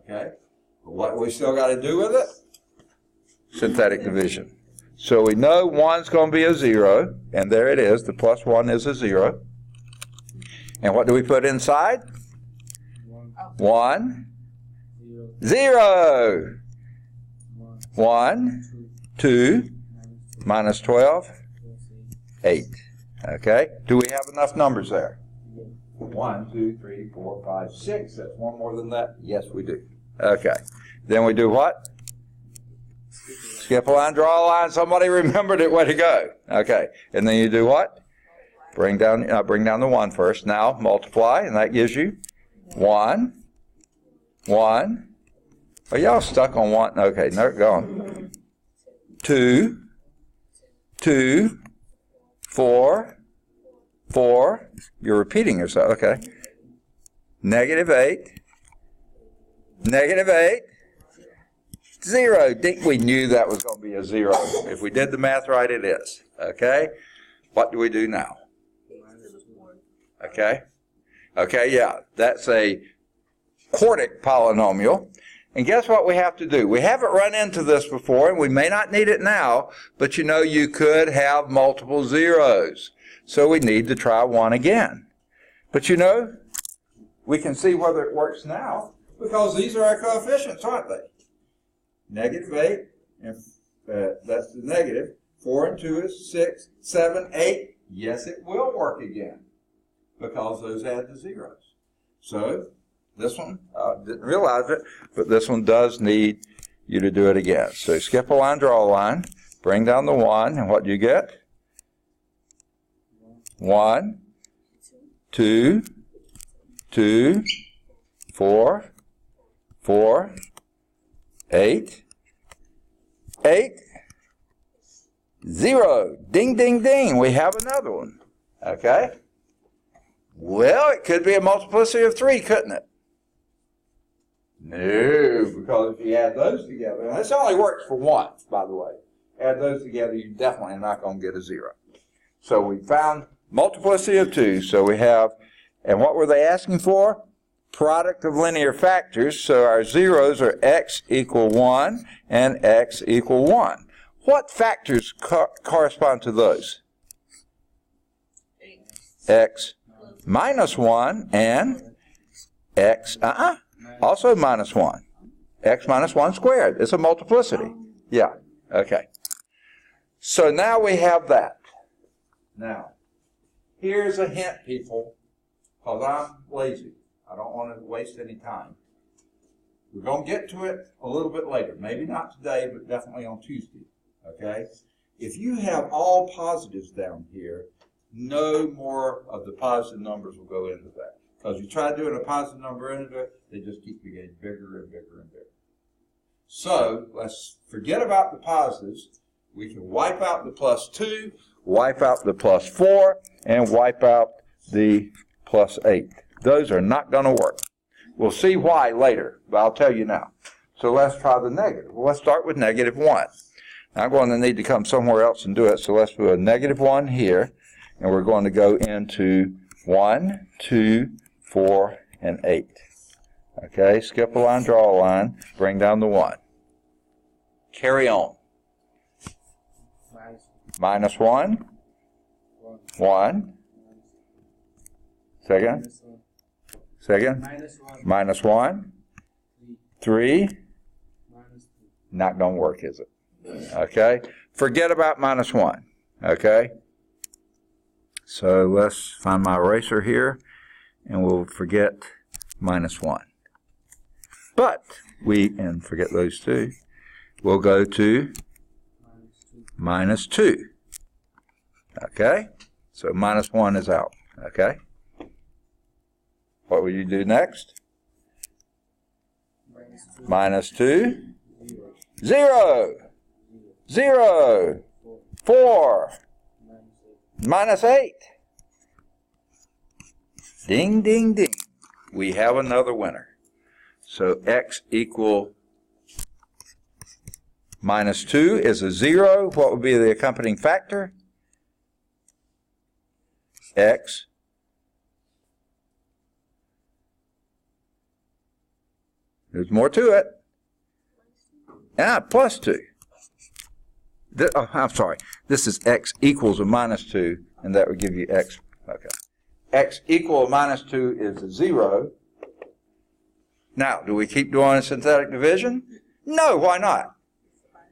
Okay? But what we still got to do with it? Synthetic division. So we know 1's going to be a 0. And there it is. The plus 1 is a 0. And what do we put inside? 1, 0. 1, 2, minus 12, 8. Okay? Do we have enough numbers there? 1, 2, 3, 4, 5, 6. That's one more than that? Yes, we do. Okay. Then we do what? Skip a line, draw a line. Somebody remembered it. Way to go. Okay. And then you do what? Bring down the 1 first. Now multiply, and that gives you 1. Are y'all stuck on 1? Okay, no, go on. 2, 4. You're repeating yourself. Okay. -8. -8. 0. We knew that was going to be a 0. If we did the math right, it is. Okay. What do we do now? Okay. Okay, yeah. That's a quartic polynomial. And guess what we have to do? We haven't run into this before, and we may not need it now, but you know you could have multiple zeros. So we need to try 1 again. But you know, we can see whether it works now, because these are our coefficients, aren't they? -8, and that's the negative. 4 and 2 is 6, 7, 8. Yes, it will work again, because those add to zeros. So this one, didn't realize it, but this one does need you to do it again. So skip a line, draw a line, bring down the 1, and what do you get? 1, 2, 4, 8, 0. Ding, ding, ding. We have another one. Okay? Well, it could be a multiplicity of 3, couldn't it? No, because if you add those together, and this only works for 1, by the way. Add those together, you're definitely not going to get a 0. So we found multiplicity of 2. So we have, and what were they asking for? Product of linear factors. So our zeros are x equal 1 and x equal 1. What factors correspond to those? X minus 1 and x, also minus 1. X minus 1 squared. It's a multiplicity. Yeah, okay. So now we have that. Now, here's a hint, people, because I'm lazy. I don't want to waste any time. We're going to get to it a little bit later. Maybe not today, but definitely on Tuesday. Okay? If you have all positives down here, no more of the positive numbers will go into that. Because you try doing a positive number into it, they just keep getting bigger and bigger and bigger. So let's forget about the positives. We can wipe out the plus 2, wipe out the plus 4, and wipe out the plus 8. Those are not going to work. We'll see why later, but I'll tell you now. So let's try the negative. Well, let's start with negative 1. Now, I'm going to need to come somewhere else and do it, so let's do a negative 1 here, and we're going to go into 1, 2, 4, and 8. Okay, skip a line, draw a line, bring down the 1. Carry on. Minus 1. 1. Second. Second. Minus 1. 3. Not going to work, is it? Okay. Forget about minus 1. Okay. So let's find my eraser here, and we'll forget minus 1. But and forget those two. We'll go to minus 2. Okay? So minus 1 is out. Okay? What will you do next? Minus 2. 0. 0. 4. Minus 8. Ding, ding, ding. We have another winner. So x equal minus 2 is a 0. What would be the accompanying factor? X. There's more to it. Plus 2. I'm sorry. This is x equals a minus 2, and that would give you x. Okay. X equal a minus 2 is a 0. Now, do we keep doing synthetic division? No, why not?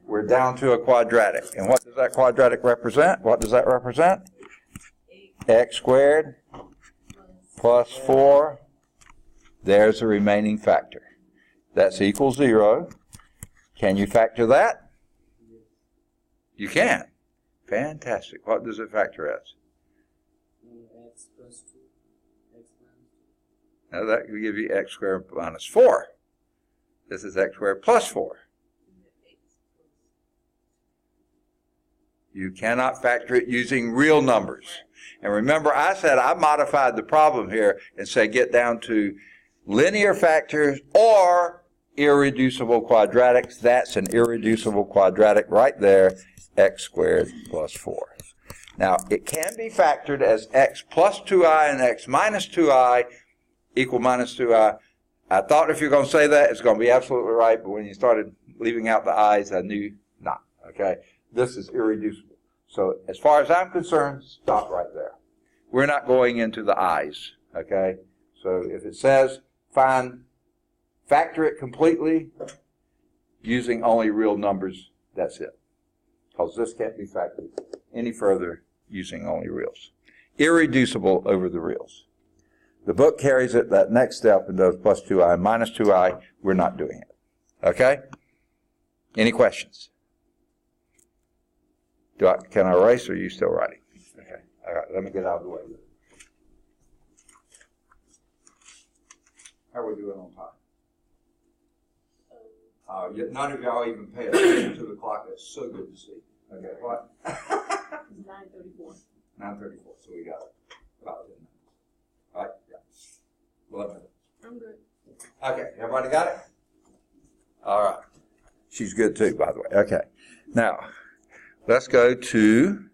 We're down to a quadratic. And what does that quadratic represent? What does that represent? X squared plus 4. There's the remaining factor. That's equal 0. Can you factor that? You can. Fantastic. What does it factor as? X plus 2. X minus 2. Now that will give you x squared minus 4. This is x squared plus 4. You cannot factor it using real numbers. And remember, I said I modified the problem here and said get down to linear factors or irreducible quadratics. That's an irreducible quadratic right there, x squared plus 4. Now, it can be factored as x plus 2i and x minus 2i equal minus 2i. I thought if you're going to say that, it's going to be absolutely right, but when you started leaving out the i's, I knew not. Okay? This is irreducible. So, as far as I'm concerned, stop right there. We're not going into the i's. Okay? So, if it says factor it completely using only real numbers, that's it. Because this can't be factored any further using only reals. Irreducible over the reals. The book carries it that next step and does plus 2i and minus 2i. We're not doing it. Okay? Any questions? Can I erase or are you still writing? Okay. All right, let me get out of the way. How are we doing on time? None of y'all even pay attention to the clock. That's so good to see. Okay, what? 9:34. 9:34, so we got about 10 minutes. All right? Yeah. 11 minutes. I'm good. Okay, everybody got it? All right. She's good too, by the way. Okay. Now, let's go to,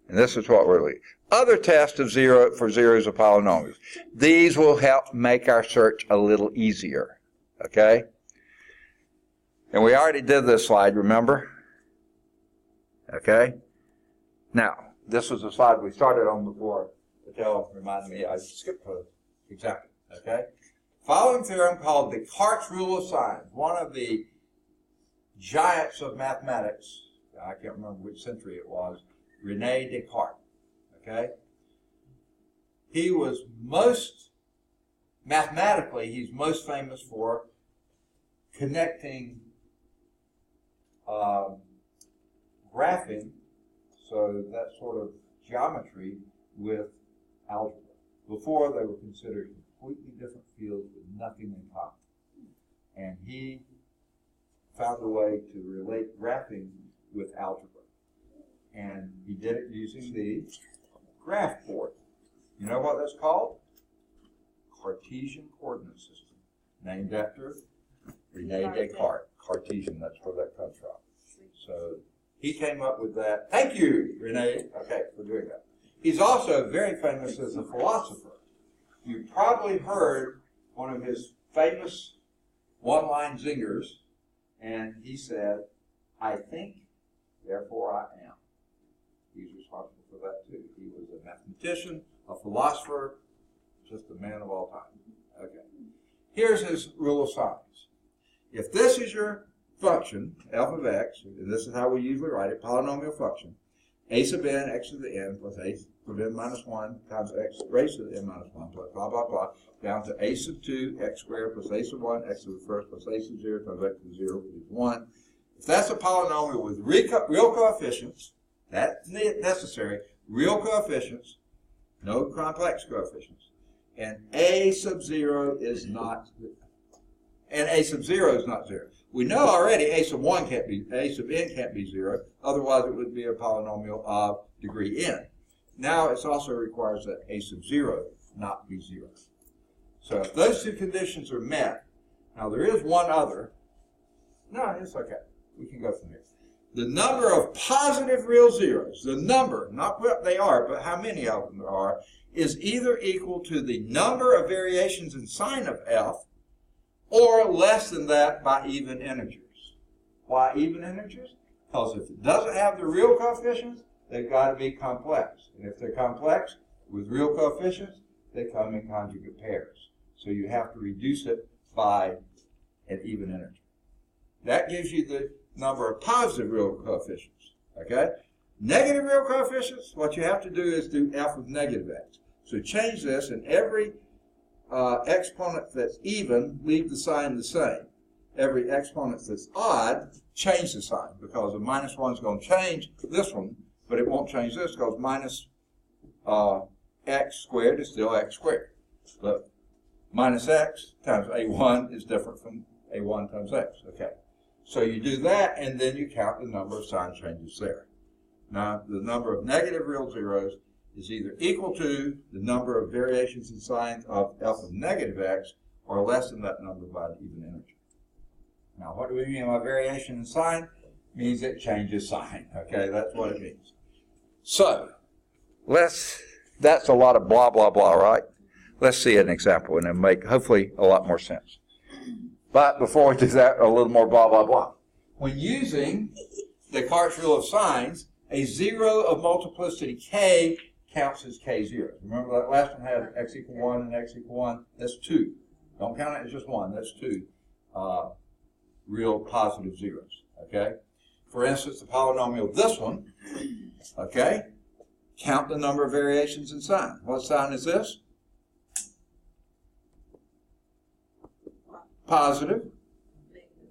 and this is what we're leaving. Other tests of zeros of polynomials. These will help make our search a little easier. Okay? And we already did this slide, remember? Okay? Now, this was a slide we started on before. Patel reminded me I skipped an example. Okay? Following theorem called Descartes' rule of signs, one of the giants of mathematics, I can't remember which century it was, René Descartes. Okay? He was mathematically, he's most famous for connecting graphing, so that sort of geometry, with algebra. Before, they were considered completely different fields with nothing in common. And he found a way to relate graphing with algebra. And he did it using the graph board. You know what that's called? Cartesian coordinate system, named after Rene Descartes. Cartesian, that's where that comes from. So he came up with that. Thank you, Rene, for doing that. He's also very famous as a philosopher. You probably heard one of his famous one-line zingers, and he said, "I think, therefore I am." He's responsible for that too. He was a mathematician, a philosopher, just a man of all time. Okay. Here's his rule of signs. If this is your function, f of x, and this is how we usually write it, polynomial function, a sub n, x to the n, plus a sub n minus 1 times x raised to the n minus 1, plus blah, blah, blah, down to a sub 2, x squared, plus a sub 1, x to the first, plus a sub 0 times x to the 0, which is 1. If that's a polynomial with real coefficients, that's necessary, real coefficients, no complex coefficients, and a sub 0 is not, and a sub 0 is not 0. We know already a sub 1 can't be, a sub n can't be 0, otherwise it would be a polynomial of degree n. Now it also requires that a sub 0 not be 0. So if those two conditions are met, now there is one other, no, it's okay, we can go from here. The number of positive real zeros, the number, not what they are, but how many of them there are, is either equal to the number of variations in sign of f, or less than that by even integers. Why even integers? Because if it doesn't have the real coefficients, they've got to be complex. And if they're complex with real coefficients, they come in conjugate pairs. So you have to reduce it by an even integer. That gives you the number of positive real coefficients. Okay? Negative real coefficients, what you have to do is do f of negative x. So change this, and every exponent that's even, leave the sign the same. Every exponent that's odd, change the sign, because the minus 1 is going to change this one, but it won't change this, because minus x squared is still x squared. But minus x times a1 is different from a1 times x. Okay. So you do that, and then you count the number of sign changes there. Now, the number of negative real zeros is either equal to the number of variations in signs of f of negative x, or less than that number by an even integer. Now, what do we mean by variation in sign? It means it changes sign. Okay, that's what it means. So, that's a lot of blah, blah, blah, right? Let's see an example, and it'll make, hopefully, a lot more sense. But before we do that, a little more blah, blah, blah. When using Descartes' rule of signs, a zero of multiplicity k counts as k0. Remember that last one had x equal 1 and x equal 1? That's 2. Don't count it as just 1. That's 2 real positive zeros. Okay? For instance, the polynomial, this one, okay, count the number of variations in sign. What sign is this? Positive.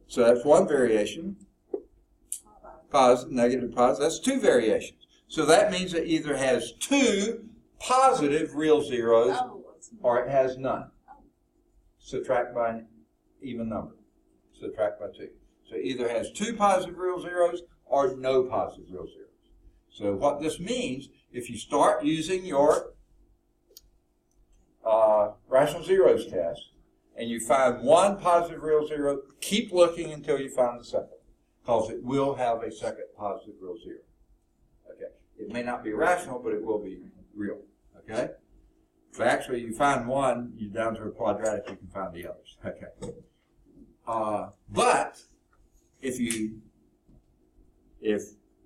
So that's one variation. Positive, negative, positive. That's two variations. So that means it either has two positive real zeros or it has none. Subtract by an even number. Subtract by 2. So it either has two positive real zeros or no positive real zeros. So what this means, if you start using your rational zeros test and you find one positive real zero, keep looking until you find the second, because it will have a second positive real zero. Okay. It may not be rational, but it will be real. Okay? If actually you find one, you're down to a quadratic, you can find the others. Okay. But if you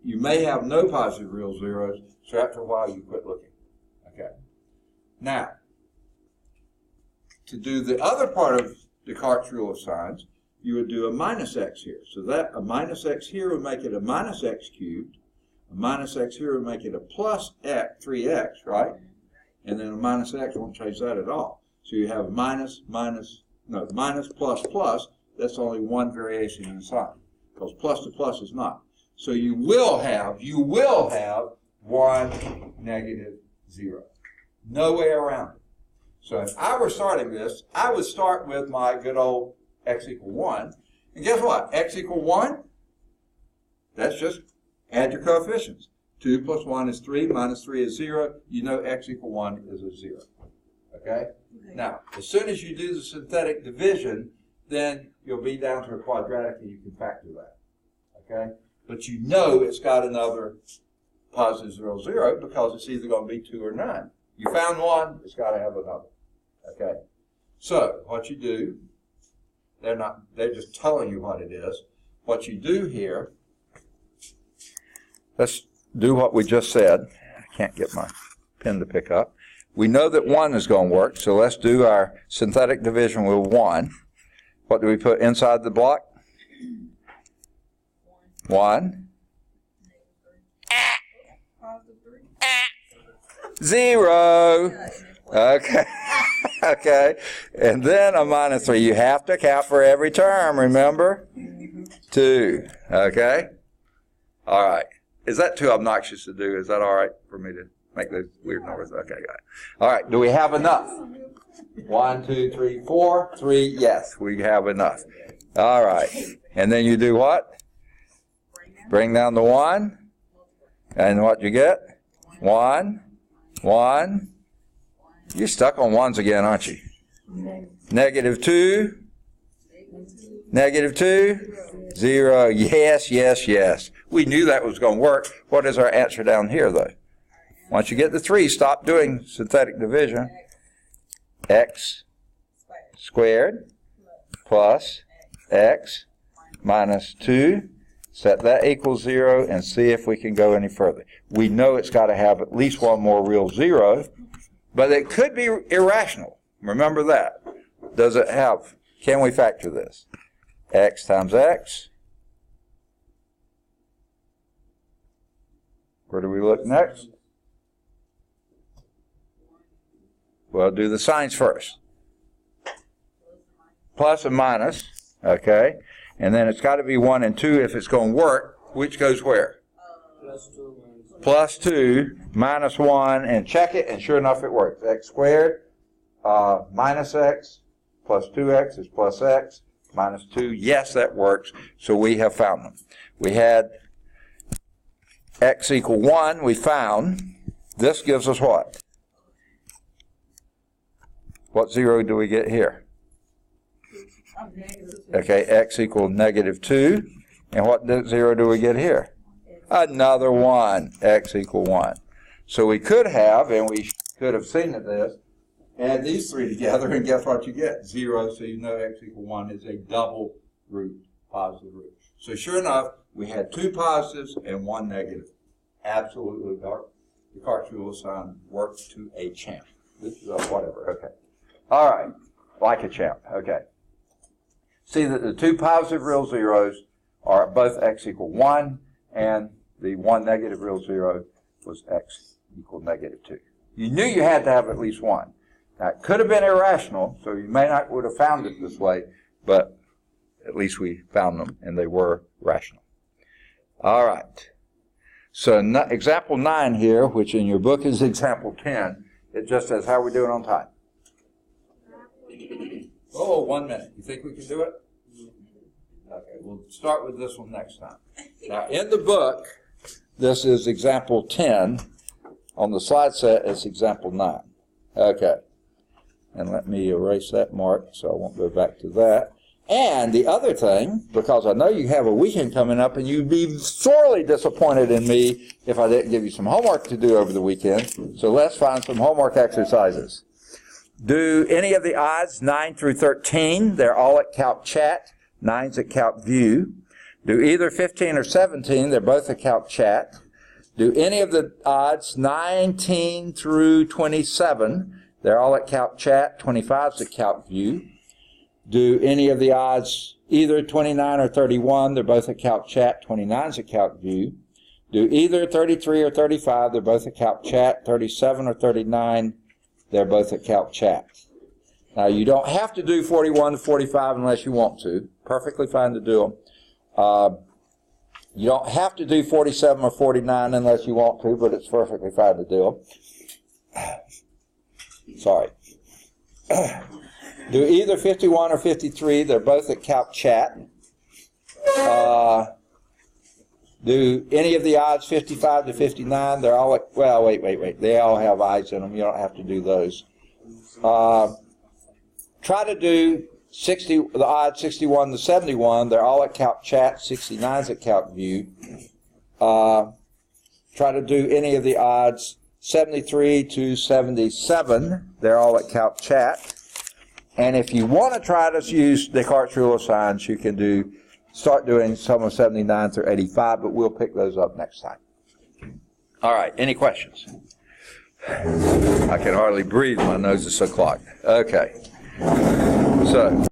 may have no positive real zeros, so after a while you quit looking. Okay. Now, to do the other part of Descartes' rule of signs, you would do a minus x here. So that a minus x here would make it a minus x cubed. A minus x here would make it a plus x, 3x, right? And then a minus x won't change that at all. So you have minus, plus, plus. That's only one variation in sign, because plus to plus is not. So you will have one negative zero. No way around it. So if I were starting this, I would start with my good old x equal 1. And guess what? X equal 1, that's just add your coefficients. 2 plus 1 is 3, minus 3 is 0. You know x equal 1 is a 0. Okay? Now, as soon as you do the synthetic division, then you'll be down to a quadratic and you can factor that. Okay? But you know it's got another positive 0, 0 because it's either going to be 2 or 9. You found one, it's got to have another. Okay? So, what you do, they're just telling you what it is. What you do here, let's do what we just said. I can't get my pen to pick up. We know that 1 is going to work, so let's do our synthetic division with 1. What do we put inside the block? 1. 0. Okay. Okay. And then a minus 3. You have to account for every term, remember? 2. Okay? All right. Is that too obnoxious to do? Is that all right for me to make those weird numbers? Okay, got it. All right. Do we have enough? 1, 2, 3, 4. 3. Yes, we have enough. All right. And then you do what? Bring down the 1. And what you get? 1. 1. You're stuck on 1s again, aren't you? Negative 2. Negative 2. 0. Yes, yes, yes. We knew that was going to work. What is our answer down here, though? Once you get the 3, stop doing synthetic division. X squared plus x minus 2. Set that equals 0 and see if we can go any further. We know it's got to have at least one more real 0, but it could be irrational. Remember that. Does it have, can we factor this? X times x. Where do we look next? Well, do the signs first. Plus and minus, okay? And then it's got to be 1 and 2 if it's going to work. Which goes where? Plus 2. Plus 2, minus 1, and check it, and sure enough it works. X squared minus x plus 2x is plus x minus 2. Yes, that works. So we have found them. We had x equal 1. We found. This gives us what? What 0 do we get here? Okay, x equals negative 2. And what 0 do we get here? Another 1, x equal 1. So we could have, and we could have seen this, add these 3 together, and guess what you get? 0, so you know x equal 1 is a double root, positive root. So sure enough, we had 2 positives and 1 negative. Absolutely, the Cartwheel sign worked to a champ. This is whatever, okay. All right, like a champ, okay. See that the 2 positive real zeros are both x equal 1, and the 1 negative real 0 was x equal negative 2. You knew you had to have at least 1. Now, it could have been irrational, so you may not would have found it this way, but at least we found them, and they were rational. All right. So example 9 here, which in your book is example 10, it just says, how are we doing on time? Oh, 1 minute. You think we can do it? Okay, we'll start with this one next time. Now, in the book, this is example 10. On the slide set, it's example 9. Okay. And let me erase that mark so I won't go back to that. And the other thing, because I know you have a weekend coming up and you'd be sorely disappointed in me if I didn't give you some homework to do over the weekend. So let's find some homework exercises. Do any of the odds 9 through 13. They're all at Calc Chat. 9's at Calc View. Do either 15 or 17. They're both at Calc Chat. Do any of the odds 19 through 27. They're all at Calc Chat. 25's at Calc View. Do any of the odds either 29 or 31. They're both at Calc Chat. 29's at Calc View. Do either 33 or 35. They're both at Calc Chat. 37 or 39. They're both at Calc Chat. Now, you don't have to do 41 to 45 unless you want to. Perfectly fine to do them. You don't have to do 47 or 49 unless you want to, but it's perfectly fine to do them. Sorry. Do either 51 or 53. They're both at Calc Chat. Do any of the odds 55 to 59? They're all at, well, wait. They all have I's in them. You don't have to do those. Try to do the odds 61 to 71. They're all at Calc Chat. 69's at Calc View. Try to do any of the odds 73 to 77. They're all at Calc Chat. And if you want to try to use Descartes' rule of signs, you can start doing some of 79 through 85, but we'll pick those up next time. All right, any questions? I can hardly breathe. My nose is so clogged. Okay. So.